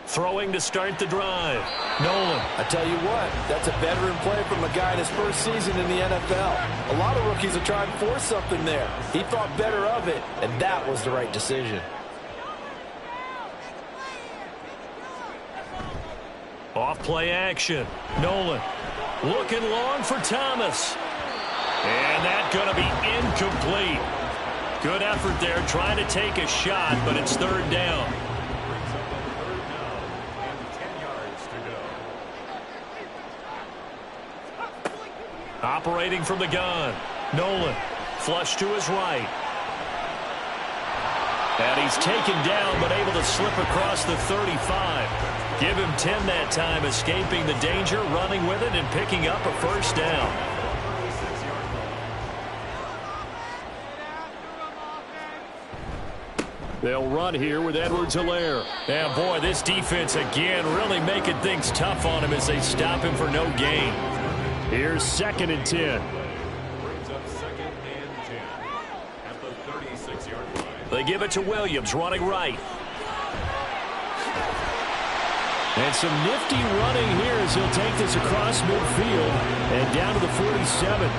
Speaker 2: Throwing to start the drive. Nolan.
Speaker 3: I tell you what, that's a veteran play from a guy in his first season in the NFL. A lot of rookies are trying to force something there. He thought better of it, and that was the right decision.
Speaker 2: Off play action. Nolan looking long for Thomas. And that's going to be incomplete. Good effort there trying to take a shot, but it's third down. Operating from the gun. Nolan flush to his right. And he's taken down but able to slip across the 35. Give him 10 that time, escaping the danger, running with it, and picking up a first down.
Speaker 4: They'll run here with Edwards-Helaire.
Speaker 2: And boy, this defense again really making things tough on him as they stop him for no gain.
Speaker 4: Here's 2nd and 10.
Speaker 2: They give it to Williams, running right.
Speaker 4: And some nifty running here as he'll take this across midfield and down to the 47.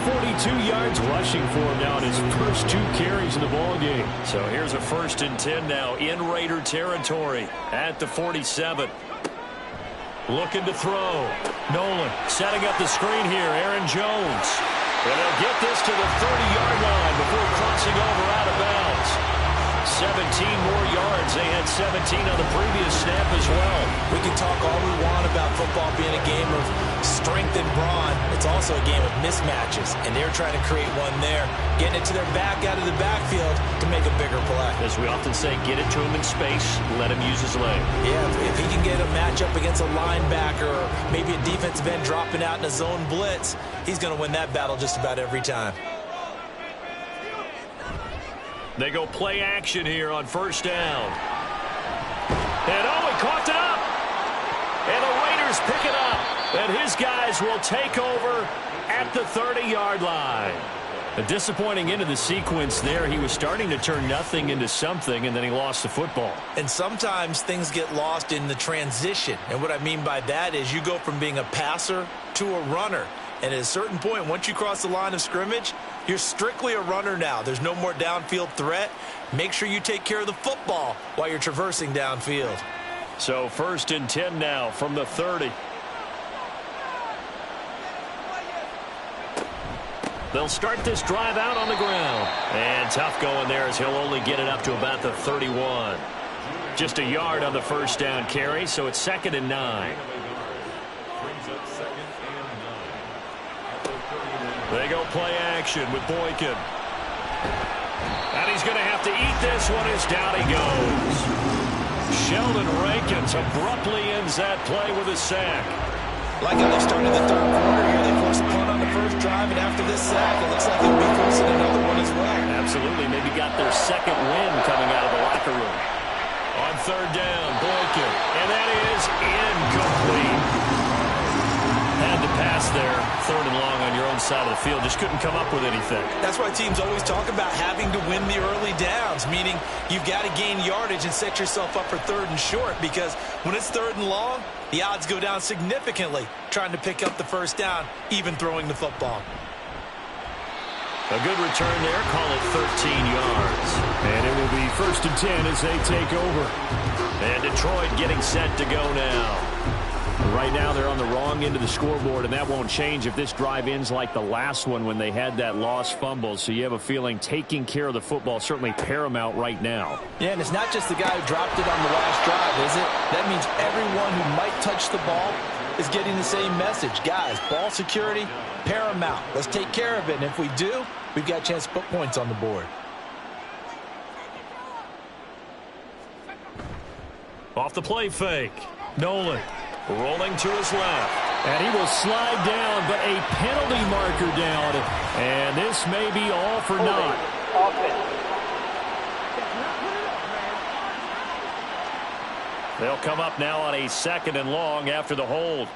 Speaker 4: 42 yards rushing for him now in his first 2 carries of the ball game.
Speaker 2: So here's a 1st and 10 now in Raider territory at the 47. Looking to throw. Nolan setting up the screen here. Aaron Jones. And they'll get this to the 30-yard line before crossing over out of bounds. 17 more yards. They had 17 on the previous snap as well.
Speaker 3: We can talk all we want about football being a game of strength and brawn. It's also a game of mismatches, and they're trying to create one there, getting it to their back out of the backfield to make a bigger play.
Speaker 2: As we often say, get it to him in space, let him use his leg.
Speaker 3: Yeah, if he can get a matchup against a linebacker or maybe a defensive end dropping out in a zone blitz, he's going to win that battle just about every time.
Speaker 2: They go play action here on first down. And he coughed it up. And the Raiders pick it up. And his guys will take over at the 30-yard line. A disappointing end of the sequence there. He was starting to turn nothing into something, and then he lost the football.
Speaker 3: And sometimes things get lost in the transition. And what I mean by that is you go from being a passer to a runner. And at a certain point, once you cross the line of scrimmage, you're strictly a runner now. There's no more downfield threat. Make sure you take care of the football while you're traversing downfield.
Speaker 2: So 1st and 10 now from the 30. They'll start this drive out on the ground. And tough going there as he'll only get it up to about the 31. Just a yard on the first down carry, so it's 2nd and 9. They go play action with Boykin. And he's going to have to eat this one as down he goes. Sheldon Rankins abruptly ends that play with a sack.
Speaker 3: Like how they started the third quarter here, they forced a punt on the first drive, and after this sack, it looks like they'll be forcing another one as well.
Speaker 2: Absolutely. Maybe got their second win coming out of the locker room. On third down, Boykin. And that is incomplete. Had to pass there, 3rd and long on your own side of the field. Just couldn't come up with anything.
Speaker 3: That's why teams always talk about having to win the early downs, meaning you've got to gain yardage and set yourself up for 3rd and short, because when it's 3rd and long, the odds go down significantly trying to pick up the first down, even throwing the football.
Speaker 2: A good return there. Call it 13 yards.
Speaker 4: And it will be 1st and 10 as they take over.
Speaker 2: And Detroit getting set to go now.
Speaker 4: Right now they're on the wrong end of the scoreboard, and that won't change if this drive ends like the last one when they had that lost fumble. So you have a feeling taking care of the football is certainly paramount right now.
Speaker 3: Yeah, and it's not just the guy who dropped it on the last drive, is it? That means everyone who might touch the ball is getting the same message. Guys, ball security, paramount. Let's take care of it, and if we do, we've got a chance to put points on the board.
Speaker 2: Off the play fake. Nolan rolling to his left.
Speaker 4: And he will slide down, but a penalty marker down. And this may be all for naught.
Speaker 5: Offense.
Speaker 2: They'll come up now on a 2nd and long after the hold.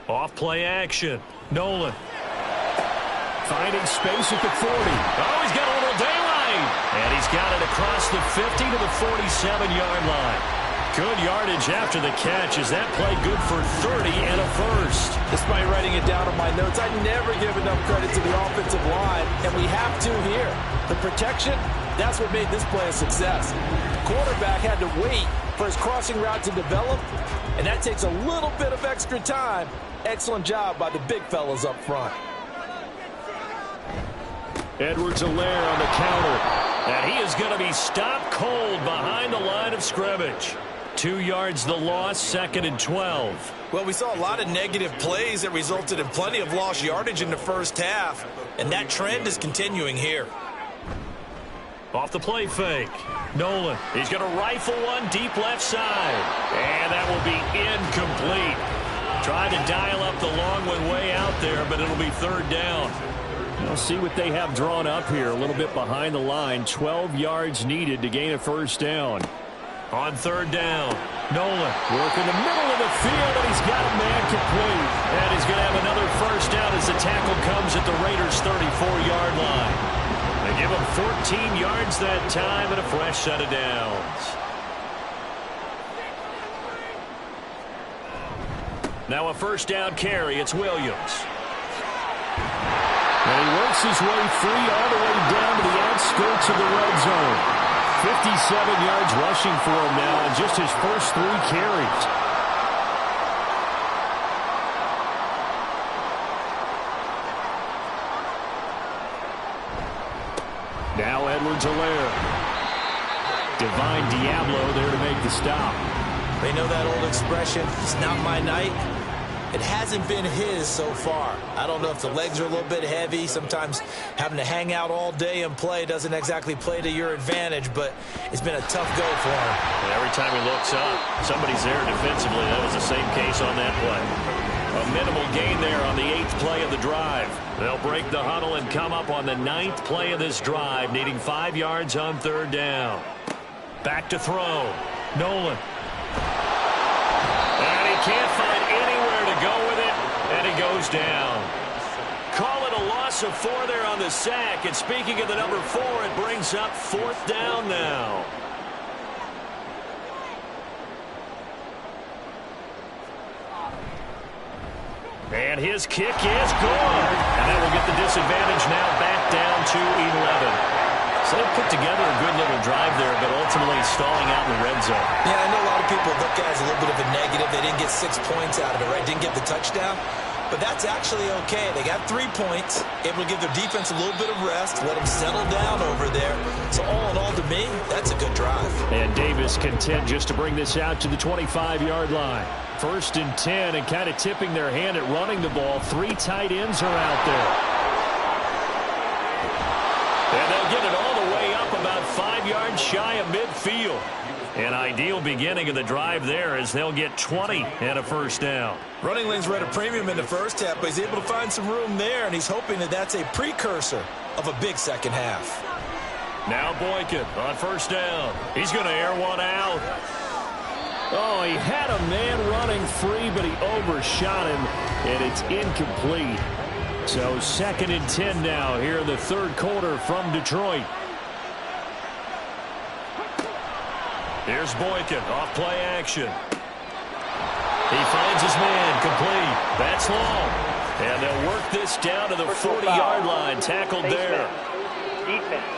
Speaker 2: Off play action. Nolan. Finding space at the 40. Oh, he's got a little daylight. And he's got it across the 50 to the 47-yard line. Good yardage after the catch. Is that play good for 30 and a first?
Speaker 3: Despite writing it down on my notes, I never give enough credit to the offensive line, and we have to here. The protection, that's what made this play a success. The quarterback had to wait for his crossing route to develop, and that takes a little bit of extra time. Excellent job by the big fellas up front.
Speaker 2: Edwards-Helaire on the counter. And he is going to be stopped cold behind the line of scrimmage. 2 yards the loss, 2nd and 12.
Speaker 3: Well, we saw a lot of negative plays that resulted in plenty of lost yardage in the first half, and that trend is continuing here.
Speaker 2: Off the play fake. Nolan. He's going to rifle one deep left side. And that will be incomplete. Trying to dial up the long one way out there, but it'll be 3rd down.
Speaker 4: We'll see what they have drawn up here. A little bit behind the line. 12 yards needed to gain a 1st down.
Speaker 2: On 3rd down, Nolan working the middle of the field, and he's got a man complete. And he's going to have another 1st down as the tackle comes at the Raiders' 34-yard line. They give him 14 yards that time and a fresh set of downs. Now a 1st down carry. It's Williams.
Speaker 4: And he works his way free all the way down to the outskirts of the red zone. 57 yards rushing for him now in just his first 3 carries. Now Edwards-Helaire. Divine Diablo there to make the stop.
Speaker 3: They know that old expression, it's not my night. It hasn't been his so far. I don't know if the legs are a little bit heavy. Sometimes having to hang out all day and play doesn't exactly play to your advantage, but it's been a tough go for him.
Speaker 2: And every time he looks up, somebody's there defensively. That was the same case on that play. A minimal gain there on the 8th play of the drive. They'll break the huddle and come up on the 9th play of this drive, needing 5 yards on 3rd down. Back to throw. Nolan. And he can't find anywhere to go with it, and he goes down. Call it a loss of 4 there on the sack, and speaking of the number 4, it brings up 4th down now. And his kick is good. And that will get the disadvantage now back down to 11. So they put together a good little drive there, but ultimately stalling out in the red zone.
Speaker 3: Yeah, I know a lot of people look at it as a little bit of a negative. They didn't get 6 points out of it, right? Didn't get the touchdown. But that's actually okay. They got 3 points, able to give their defense a little bit of rest, let them settle down over there. So all in all, to me, that's a good drive.
Speaker 4: And Davis content just to bring this out to the 25-yard line. 1st and 10, and kind of tipping their hand at running the ball. 3 tight ends are out there.
Speaker 2: And they'll get it all the way up about 5 yards shy of midfield. An ideal beginning of the drive there as they'll get 20 and a 1st down.
Speaker 3: Running lanes were at a premium in the first half, but he's able to find some room there, and he's hoping that that's a precursor of a big second half.
Speaker 2: Now Boykin on 1st down. He's going to air one out.
Speaker 4: Oh, he had a man running free, but he overshot him, and it's incomplete. So 2nd and 10 now here in the 3rd quarter from Detroit.
Speaker 2: Here's Boykin off play action. He finds his man complete. That's long. And they'll work this down to the 40-yard line. Tackled there.
Speaker 5: Defense.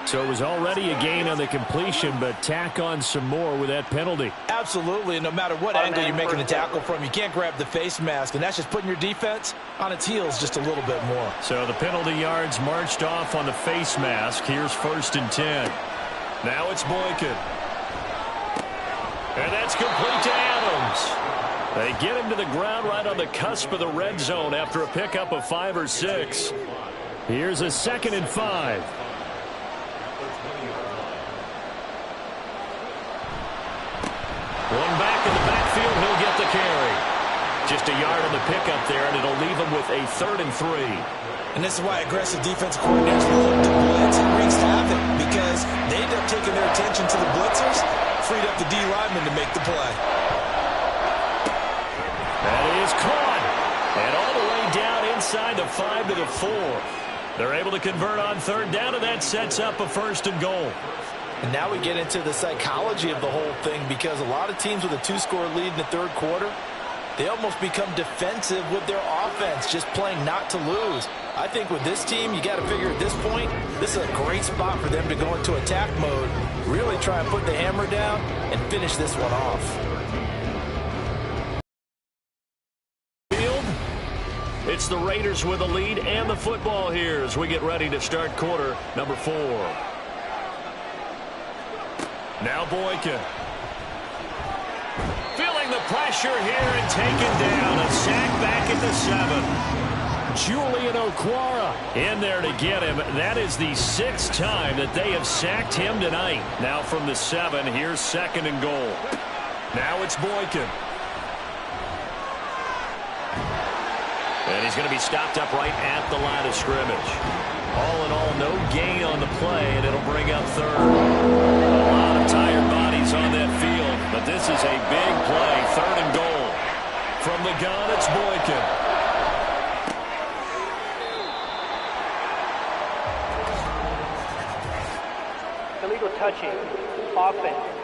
Speaker 4: So it was already a gain on the completion, but tack on some more with that penalty.
Speaker 3: Absolutely, and no matter what angle you're making the tackle from, you can't grab the face mask, and that's just putting your defense on its heels just a little bit more.
Speaker 2: So the penalty yards marched off on the face mask. Here's 1st and 10. Now it's Boykin. And that's complete to Adams. They get him to the ground right on the cusp of the red zone after a pickup of 5 or 6.
Speaker 4: Here's a 2nd and 5.
Speaker 2: One back in the backfield, he'll get the carry. Just a yard on the pickup there, and it'll leave him with a 3rd and 3.
Speaker 3: And this is why aggressive defensive coordinators look to blitz and wreaks havoc, because they end up taking their attention to the blitzers, freed up the D lineman to make the play.
Speaker 2: That is caught. And all the way down inside the 5 to the 4. They're able to convert on 3rd down, and that sets up a 1st and goal.
Speaker 3: And now we get into the psychology of the whole thing, because a lot of teams with a 2-score lead in the 3rd quarter, they almost become defensive with their offense, just playing not to lose. I think with this team, you got to figure at this point, this is a great spot for them to go into attack mode, really try and put the hammer down and finish this one off.
Speaker 2: It's the Raiders with the lead and the football here as we get ready to start quarter number 4. Now Boykin. Feeling the pressure here and taken down. A sack back at the 7.
Speaker 4: Julian Okwara
Speaker 2: in there to get him. That is the 6th time that they have sacked him tonight. Now from the 7, here's 2nd and goal. Now it's Boykin. And he's going to be stopped up right at the line of scrimmage. All in all, no gain on the play, and it'll bring up 3rd. A lot of tired bodies on that field, but this is a big play. 3rd and goal. From the gun, it's Boykin.
Speaker 5: Illegal touching. Offense.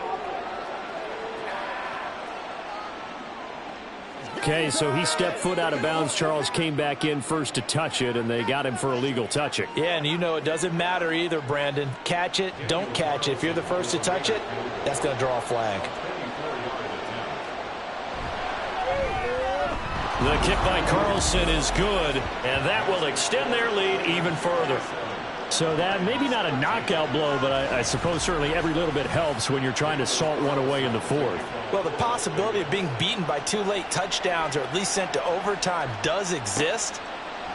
Speaker 4: Okay, so he stepped foot out of bounds. Charles came back in first to touch it, and they got him for illegal touching.
Speaker 3: Yeah, and you know it doesn't matter either, Brandon. Catch it, don't catch it. If you're the first to touch it, that's going to draw a flag.
Speaker 2: The kick by Carlson is good, and that will extend their lead even further.
Speaker 4: So that maybe not a knockout blow, but I suppose certainly every little bit helps when you're trying to salt one away in the 4th.
Speaker 3: Well, the possibility of being beaten by 2 late touchdowns or at least sent to overtime does exist,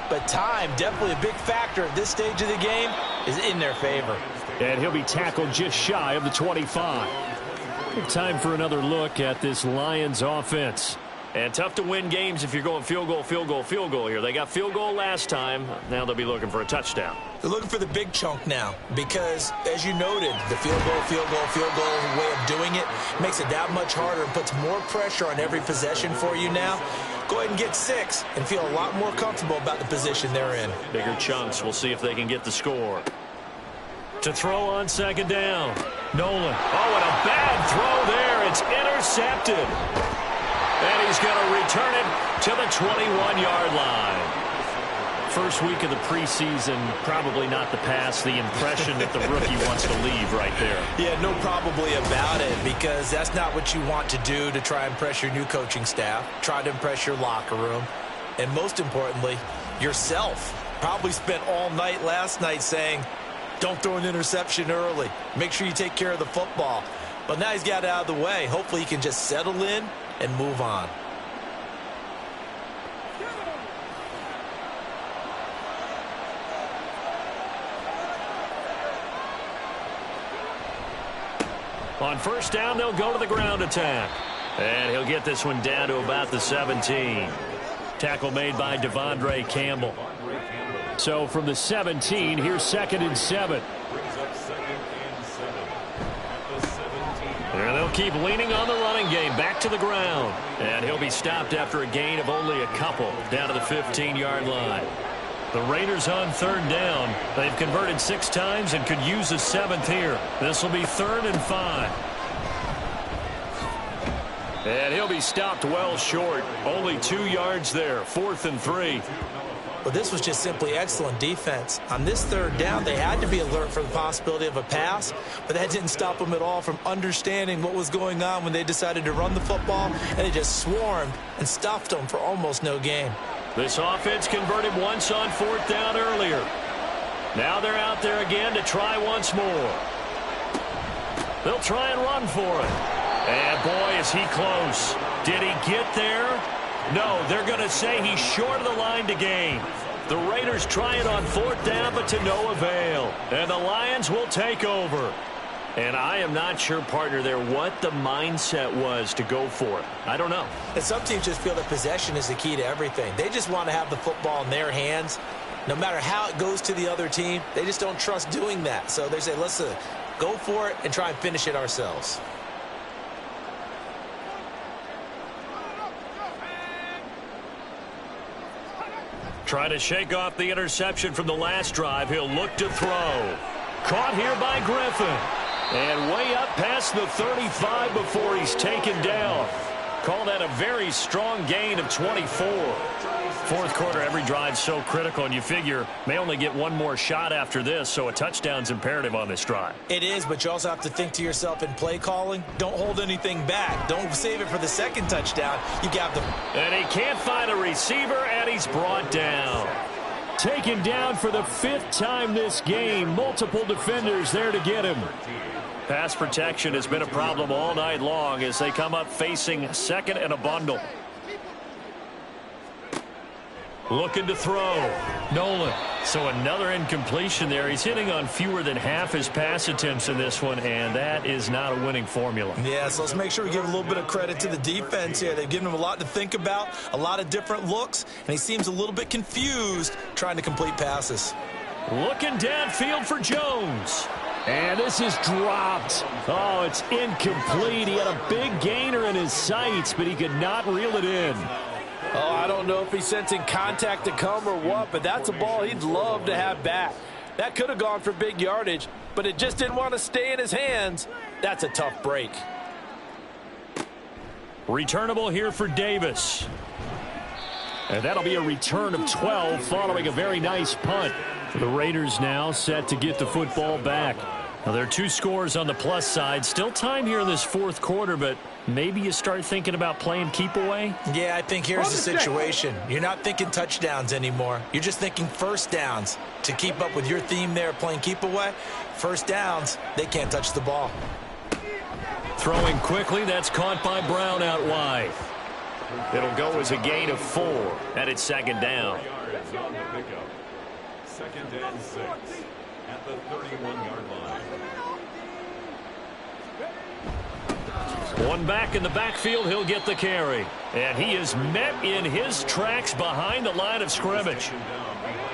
Speaker 3: but time, definitely a big factor at this stage of the game, is in their favor.
Speaker 4: And he'll be tackled just shy of the 25. Time for another look at this Lions offense.
Speaker 2: And tough to win games if you're going field goal, field goal, field goal here. They got field goal last time. Now they'll be looking for a touchdown.
Speaker 3: They're looking for the big chunk now because, as you noted, the field goal way of doing it makes it that much harder and puts more pressure on every possession for you now. Go ahead and get 6 and feel a lot more comfortable about the position they're in.
Speaker 2: Bigger chunks. We'll see if they can get the score. To throw on 2nd down. Nolan. Oh, and a bad throw there. It's intercepted. And he's going to return it to the 21-yard line. First week of the preseason, probably not the pass. The impression that the rookie wants to leave right there.
Speaker 3: Yeah, no probably about it, because that's not what you want to do to try and impress your new coaching staff, try to impress your locker room, and most importantly, yourself. Probably spent all night last night saying, don't throw an interception early. Make sure you take care of the football. But now he's got it out of the way. Hopefully he can just settle in and move on.
Speaker 2: On 1st down, they'll go to the ground attack. And he'll get this one down to about the 17. Tackle made by Devondre Campbell.
Speaker 4: So from the 17, here's 2nd and 7.
Speaker 2: And they'll keep leaning on the running game. Back to the ground. And he'll be stopped after a gain of only a couple. Down to the 15-yard line. The Raiders on 3rd down. They've converted 6 times and could use a 7th here. This will be 3rd and 5. And he'll be stopped well short. Only 2 yards there. 4th and 3.
Speaker 3: Well, this was just simply excellent defense. On this 3rd down, they had to be alert for the possibility of a pass, but that didn't stop them at all from understanding what was going on when they decided to run the football, and they just swarmed and stuffed them for almost no gain.
Speaker 2: This offense converted once on 4th down earlier. Now they're out there again to try once more. They'll try and run for it. And boy, is he close. Did he get there? No, they're going to say he's short of the line to gain. The Raiders try it on 4th down, but to no avail. And the Lions will take over. And I am not sure, partner, there what the mindset was to go for it. I don't know.
Speaker 3: And some teams just feel that possession is the key to everything. They just want to have the football in their hands. No matter how it goes to the other team, they just don't trust doing that. So they say, let's go for it and try and finish it ourselves.
Speaker 2: Trying to shake off the interception from the last drive. He'll look to throw. Caught here by Griffin. And way up past the 35 before he's taken down. Call that a very strong gain of 24. Fourth quarter, every drive so critical, and you figure may only get one more shot after this, so a touchdown's imperative on this drive.
Speaker 3: It is, but you also have to think to yourself in play calling, don't hold anything back. Don't save it for the second touchdown. You got the...
Speaker 2: And he can't find a receiver, and he's brought down.
Speaker 4: Taken down for the 5th time this game. Multiple defenders there to get him.
Speaker 2: Pass protection has been a problem all night long as they come up facing second and a bundle. Looking to throw. Nolan. So another incompletion there. He's hitting on fewer than half his pass attempts in this one, and that is not a winning formula.
Speaker 3: Yeah, so let's make sure we give a little bit of credit to the defense here. They've given him a lot to think about, a lot of different looks, and he seems a little bit confused trying to complete passes.
Speaker 2: Looking downfield for Jones.
Speaker 4: And this is dropped. Oh, it's incomplete. He had a big gainer in his sights, but he could not reel it in.
Speaker 3: Oh, I don't know if he's sensing contact to come or what, but that's a ball he'd love to have back. That could have gone for big yardage, but it just didn't want to stay in his hands. That's a tough break.
Speaker 2: Returnable here for Davis.
Speaker 4: And that'll be a return of 12 following a very nice punt. The Raiders now set to get the football back.
Speaker 2: Now, there are 2 scores on the plus side. Still time here in this fourth quarter, but maybe you start thinking about playing keep away?
Speaker 3: Yeah, I think here's the situation. You're not thinking touchdowns anymore. You're just thinking first downs. To keep up with your theme there, playing keep away, first downs, they can't touch the ball.
Speaker 2: Throwing quickly, that's caught by Brown out wide. It'll go as a gain of 4, and it's second down.
Speaker 7: 2nd and 6 at the 31-yard line.
Speaker 2: One back in the backfield, he'll get the carry. And he is met in his tracks behind the line of scrimmage.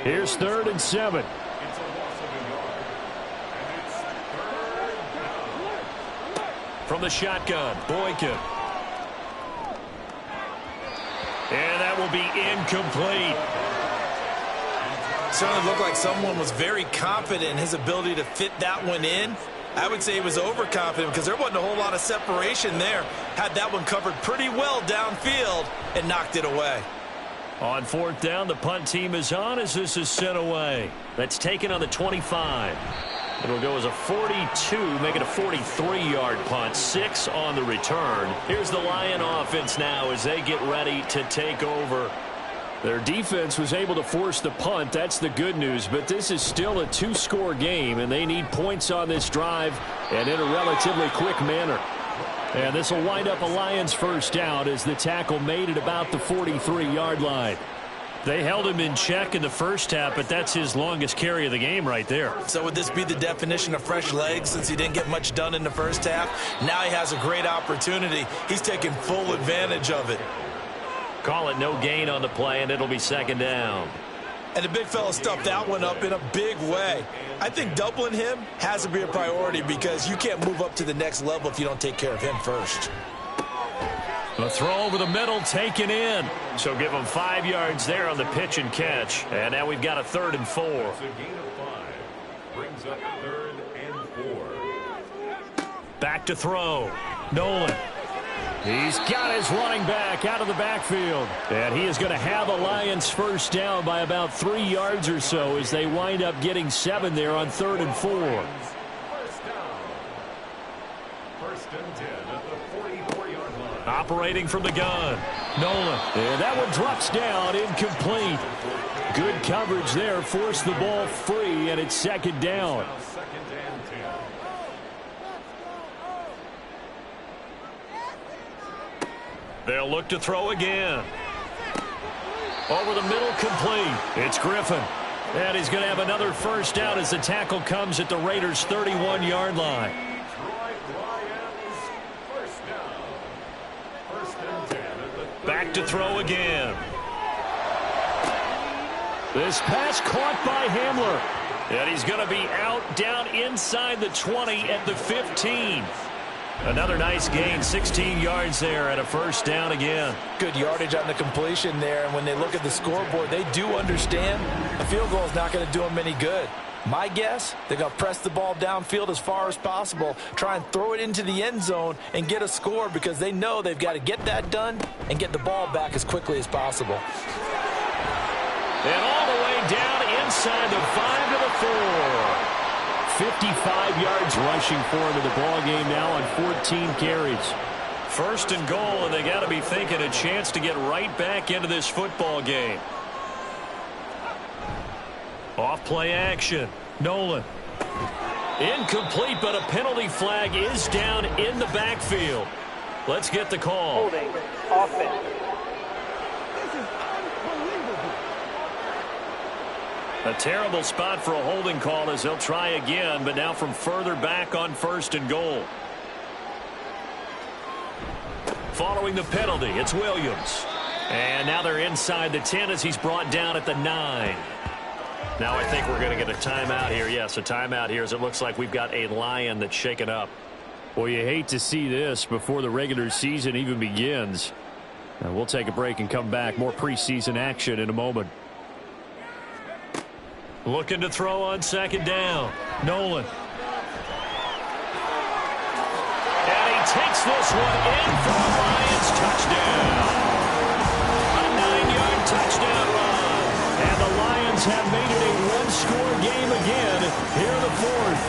Speaker 4: Here's 3rd and 7.
Speaker 2: From the shotgun, Boykin. And that will be incomplete.
Speaker 3: Certainly looked like someone was very confident in his ability to fit that one in. I would say he was overconfident because there wasn't a whole lot of separation there. Had that one covered pretty well downfield and knocked it away.
Speaker 2: On 4th down, the punt team is on as this is sent away. That's taken on the 25. It'll go as a 42, make it a 43-yard punt. 6 on the return. Here's the Lion offense now as they get ready to take over.
Speaker 4: Their defense was able to force the punt. That's the good news. But this is still a 2-score game, and they need points on this drive and in a relatively quick manner. And this will wind up a Lions first down as the tackle made at about the 43-yard line.
Speaker 2: They held him in check in the first half, but that's his longest carry of the game right there.
Speaker 3: So would this be the definition of fresh legs since he didn't get much done in the first half? Now he has a great opportunity. He's taking full advantage of it.
Speaker 2: Call it no gain on the play, and it'll be second down.
Speaker 3: And the big fella stuffed that one up in a big way. I think doubling him has to be a priority because you can't move up to the next level if you don't take care of him first.
Speaker 2: The throw over the middle taken in. So give him 5 yards there on the pitch and catch. And now we've got a 3rd and 4.
Speaker 7: It's a gain of 5. Brings up 3rd and 4.
Speaker 2: Back to throw. Nolan.
Speaker 4: He's got his running back out of the backfield. And he is going to have a Lions first down by about 3 yards or so as they wind up getting 7 there on 3rd and 4.
Speaker 7: First down. 1st and 10 at the 44-yard line.
Speaker 2: Operating from the gun. Nolan.
Speaker 4: And that one drops down, incomplete. Good coverage there, forced the ball free, and it's second down.
Speaker 7: 2nd and 10.
Speaker 2: They'll look to throw again. Over the middle, complete. It's Griffin. And he's going to have another first down as the tackle comes at the Raiders' 31-yard line. Back to throw again. This pass caught by Hamler. And he's going to be out down inside the 20 at the 15. Another nice gain, 16 yards there at a first down again.
Speaker 3: Good yardage on the completion there, and when they look at the scoreboard, they do understand a field goal is not going to do them any good. My guess, they're going to press the ball downfield as far as possible, try and throw it into the end zone and get a score because they know they've got to get that done and get the ball back as quickly as possible.
Speaker 2: And all the way down inside the 5 to the 4. 55 yards rushing for him in the ball game now on 14 carries. First and goal, and they got to be thinking a chance to get right back into this football game. Off play action. Nolan. Incomplete, but a penalty flag is down in the backfield. Let's get the call.
Speaker 5: Holding. Offense.
Speaker 2: A terrible spot for a holding call as they'll try again, but now from further back on first and goal. Following the penalty, it's Williams. And now they're inside the 10 as he's brought down at the 9. Now I think we're going to get a timeout here. Yes, a timeout here as it looks like we've got a Lion that's shaken up.
Speaker 4: Well, you hate to see this before the regular season even begins. Now we'll take a break and come back. More preseason action in a moment.
Speaker 2: Looking to throw on second down. Nolan. And he takes this one in for a Lions touchdown. A 9-yard touchdown run. And the Lions have made it a one-score game again here in the fourth.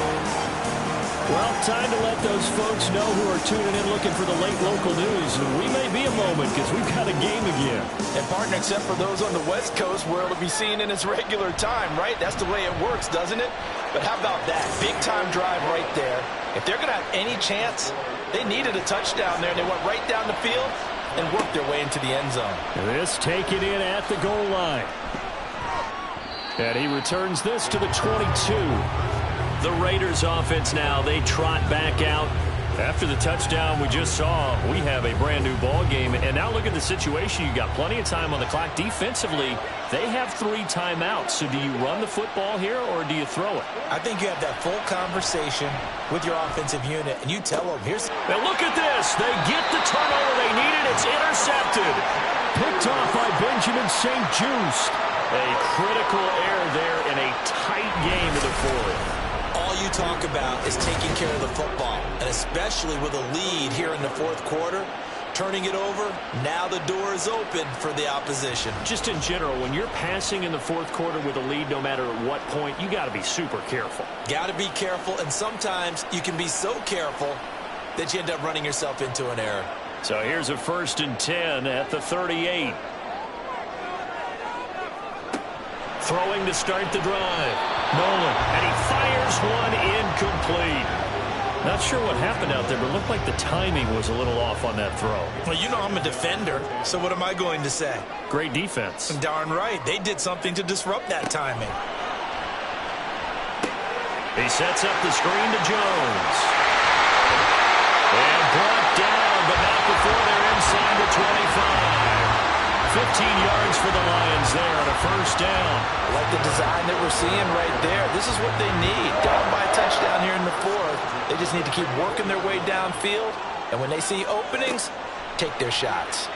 Speaker 2: Well, time to let those folks know who are tuning in looking for the late local news. We may be a moment because we've got a game again.
Speaker 3: And partner, except for those on the West Coast where it'll be seen in its regular time, right? That's the way it works, doesn't it? But how about that? Big-time drive right there. If they're going to have any chance, they needed a touchdown there, and they went right down the field and worked their way into the end zone.
Speaker 4: This taken in at the goal line. And he returns this to the 22.
Speaker 2: The Raiders offense now, they trot back out. After the touchdown we just saw, we have a brand new ball game. And now look at the situation. You got plenty of time on the clock. Defensively, they have 3 timeouts. So do you run the football here or do you throw it?
Speaker 3: I think you have that full conversation with your offensive unit, and you tell them, here's...
Speaker 2: Now look at this. They get the turnover they needed. It's intercepted.
Speaker 4: Picked off by Benjamin St. Juste.
Speaker 2: A critical error there in a tight game of the fourth.
Speaker 3: All you talk about is taking care of the football, and especially with a lead here in the fourth quarter, turning it over, now the door is open for the opposition.
Speaker 2: Just in general, when you're passing in the fourth quarter with a lead, no matter at what point, you got to be super careful.
Speaker 3: Got to be careful, and sometimes you can be so careful that you end up running yourself into an error.
Speaker 2: So here's a 1st and 10 at the 38. Throwing to start the drive. Nolan, and he fires one incomplete. Not sure what happened out there, but it looked like the timing was a little off on that throw.
Speaker 3: Well, you know I'm a defender, so what am I going to say?
Speaker 2: Great defense.
Speaker 3: Darn right. They did something to disrupt that timing.
Speaker 2: He sets up the screen to Jones. And brought down, but not before they're inside the 25. 15 yards for the Lions there on a first down.
Speaker 3: I like the design that we're seeing right there. This is what they need. Down by a touchdown here in the fourth. They just need to keep working their way downfield. And when they see openings, take their shots.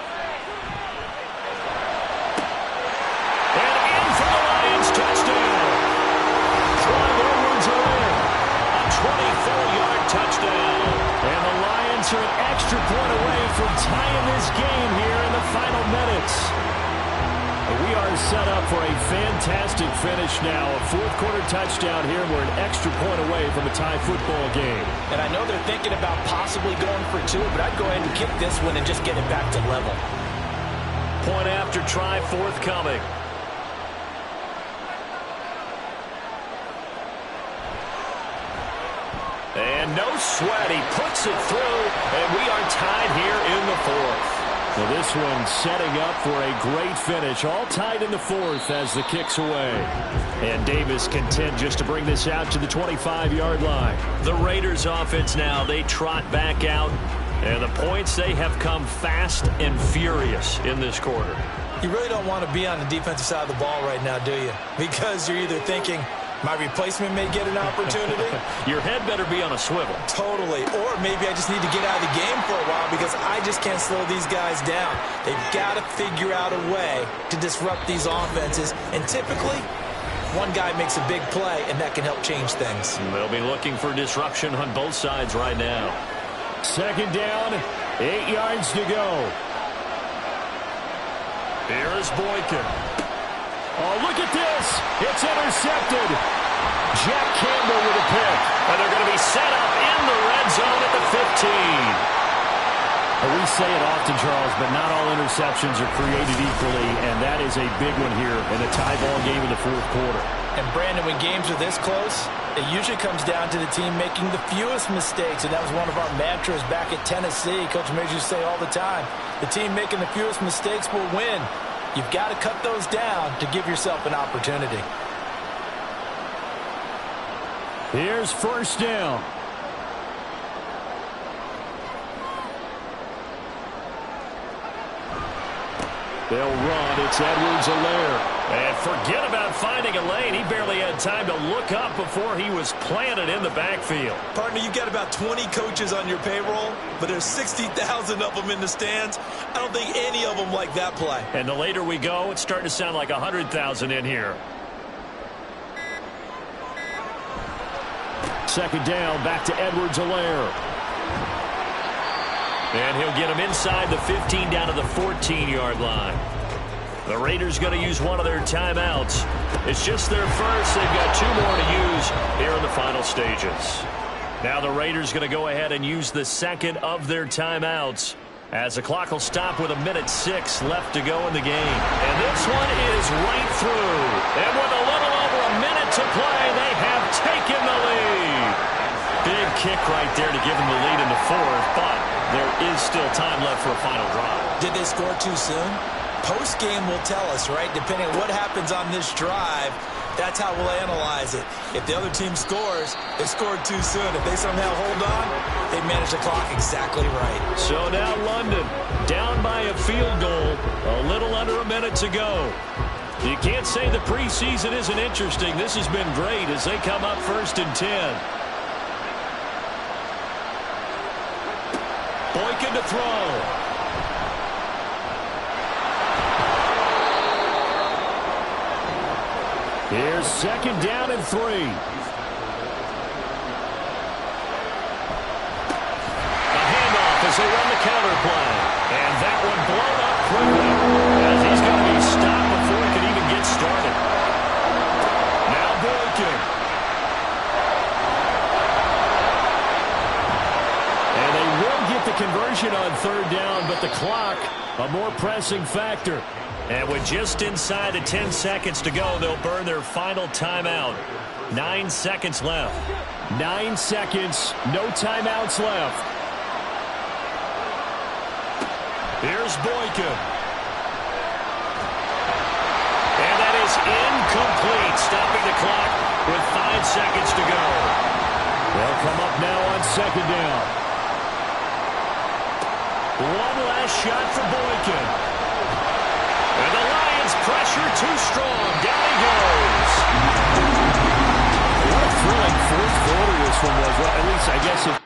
Speaker 2: And in for the Lions touchdown. Clyde Edwards-Helaire. A 24-yard touchdown. And the Lions are an extra point away from tying this game here in the final minutes.
Speaker 4: We are set up for a fantastic finish now. A fourth-quarter touchdown here. We're an extra point away from a tie football game.
Speaker 3: And I know they're thinking about possibly going for 2, but I'd go ahead and kick this one and just get it back to level.
Speaker 2: Point after try forthcoming. And no sweat. He puts it through, and we are tied here in the fourth.
Speaker 4: Well, this one setting up for a great finish. All tied in the fourth as the kick's away. And Davis content just to bring this out to the 25-yard line.
Speaker 2: The Raiders offense now, they trot back out. And the points, they have come fast and furious in this quarter.
Speaker 3: You really don't want to be on the defensive side of the ball right now, do you? Because you're either thinking, my replacement may get an opportunity.
Speaker 2: Your head better be on a swivel.
Speaker 3: Totally. Or maybe I just need to get out of the game for a while because I just can't slow these guys down. They've got to figure out a way to disrupt these offenses. And typically, one guy makes a big play, and that can help change things.
Speaker 2: They'll be looking for disruption on both sides right now.
Speaker 4: Second down, 8 yards to go.
Speaker 2: Here's Boykin.
Speaker 4: Oh, look at this. It's intercepted. Jack Campbell with a pick.
Speaker 2: And they're going to be set up in the red zone at the 15.
Speaker 4: We say it often, Charles, but not all interceptions are created equally, and that is a big one here in a tie ball game in the fourth quarter.
Speaker 3: And, Brandon, when games are this close, it usually comes down to the team making the fewest mistakes, and that was one of our mantras back at Tennessee. Coach Mays used to say all the time, the team making the fewest mistakes will win. You've got to cut those down to give yourself an opportunity.
Speaker 4: Here's first down. They'll run. It's Edwards-Helaire.
Speaker 2: And forget about finding a lane. He barely had time to look up before he was planted in the backfield.
Speaker 3: Partner, you've got about 20 coaches on your payroll, but there's 60,000 of them in the stands. I don't think any of them like that play.
Speaker 2: And the later we go, it's starting to sound like 100,000 in here.
Speaker 4: Second down, back to Edwards-Helaire.
Speaker 2: And he'll get him inside the 15 down to the 14-yard line. The Raiders going to use one of their timeouts. It's just their first. They've got 2 more to use here in the final stages. Now the Raiders going to go ahead and use the second of their timeouts as the clock will stop with 1:06 left to go in the game. And this one is right through. And with a little over a minute to play, they have taken the lead. Big kick right there to give them the lead in the fourth, but there is still time left for a final drive.
Speaker 3: Did they score too soon? Post-game will tell us, right? Depending on what happens on this drive, that's how we'll analyze it. If the other team scores, they scored too soon. If they somehow hold on, they manage the clock exactly right.
Speaker 2: So now London down by a field goal, a little under a minute to go. You can't say the preseason isn't interesting. This has been great as they come up 1st and 10. Boykin to throw.
Speaker 4: Here's second down and 3.
Speaker 2: A handoff as they run the counter play. And that one blown up quickly as he's going to be stopped before he can even get started. Now Boykin.
Speaker 4: And they will get the conversion on 3rd down, but the clock a more pressing factor.
Speaker 2: And with just inside the 10 seconds to go, they'll burn their final timeout. 9 seconds left.
Speaker 4: 9 seconds, no timeouts left.
Speaker 2: Here's Boykin. And that is incomplete, stopping the clock with 5 seconds to go.
Speaker 4: They'll come up now on 2nd down.
Speaker 2: One last shot for Boykin. And the Lions pressure too strong. Down he goes.
Speaker 4: What a thrilling fourth quarter this one was. Well, at least I guess if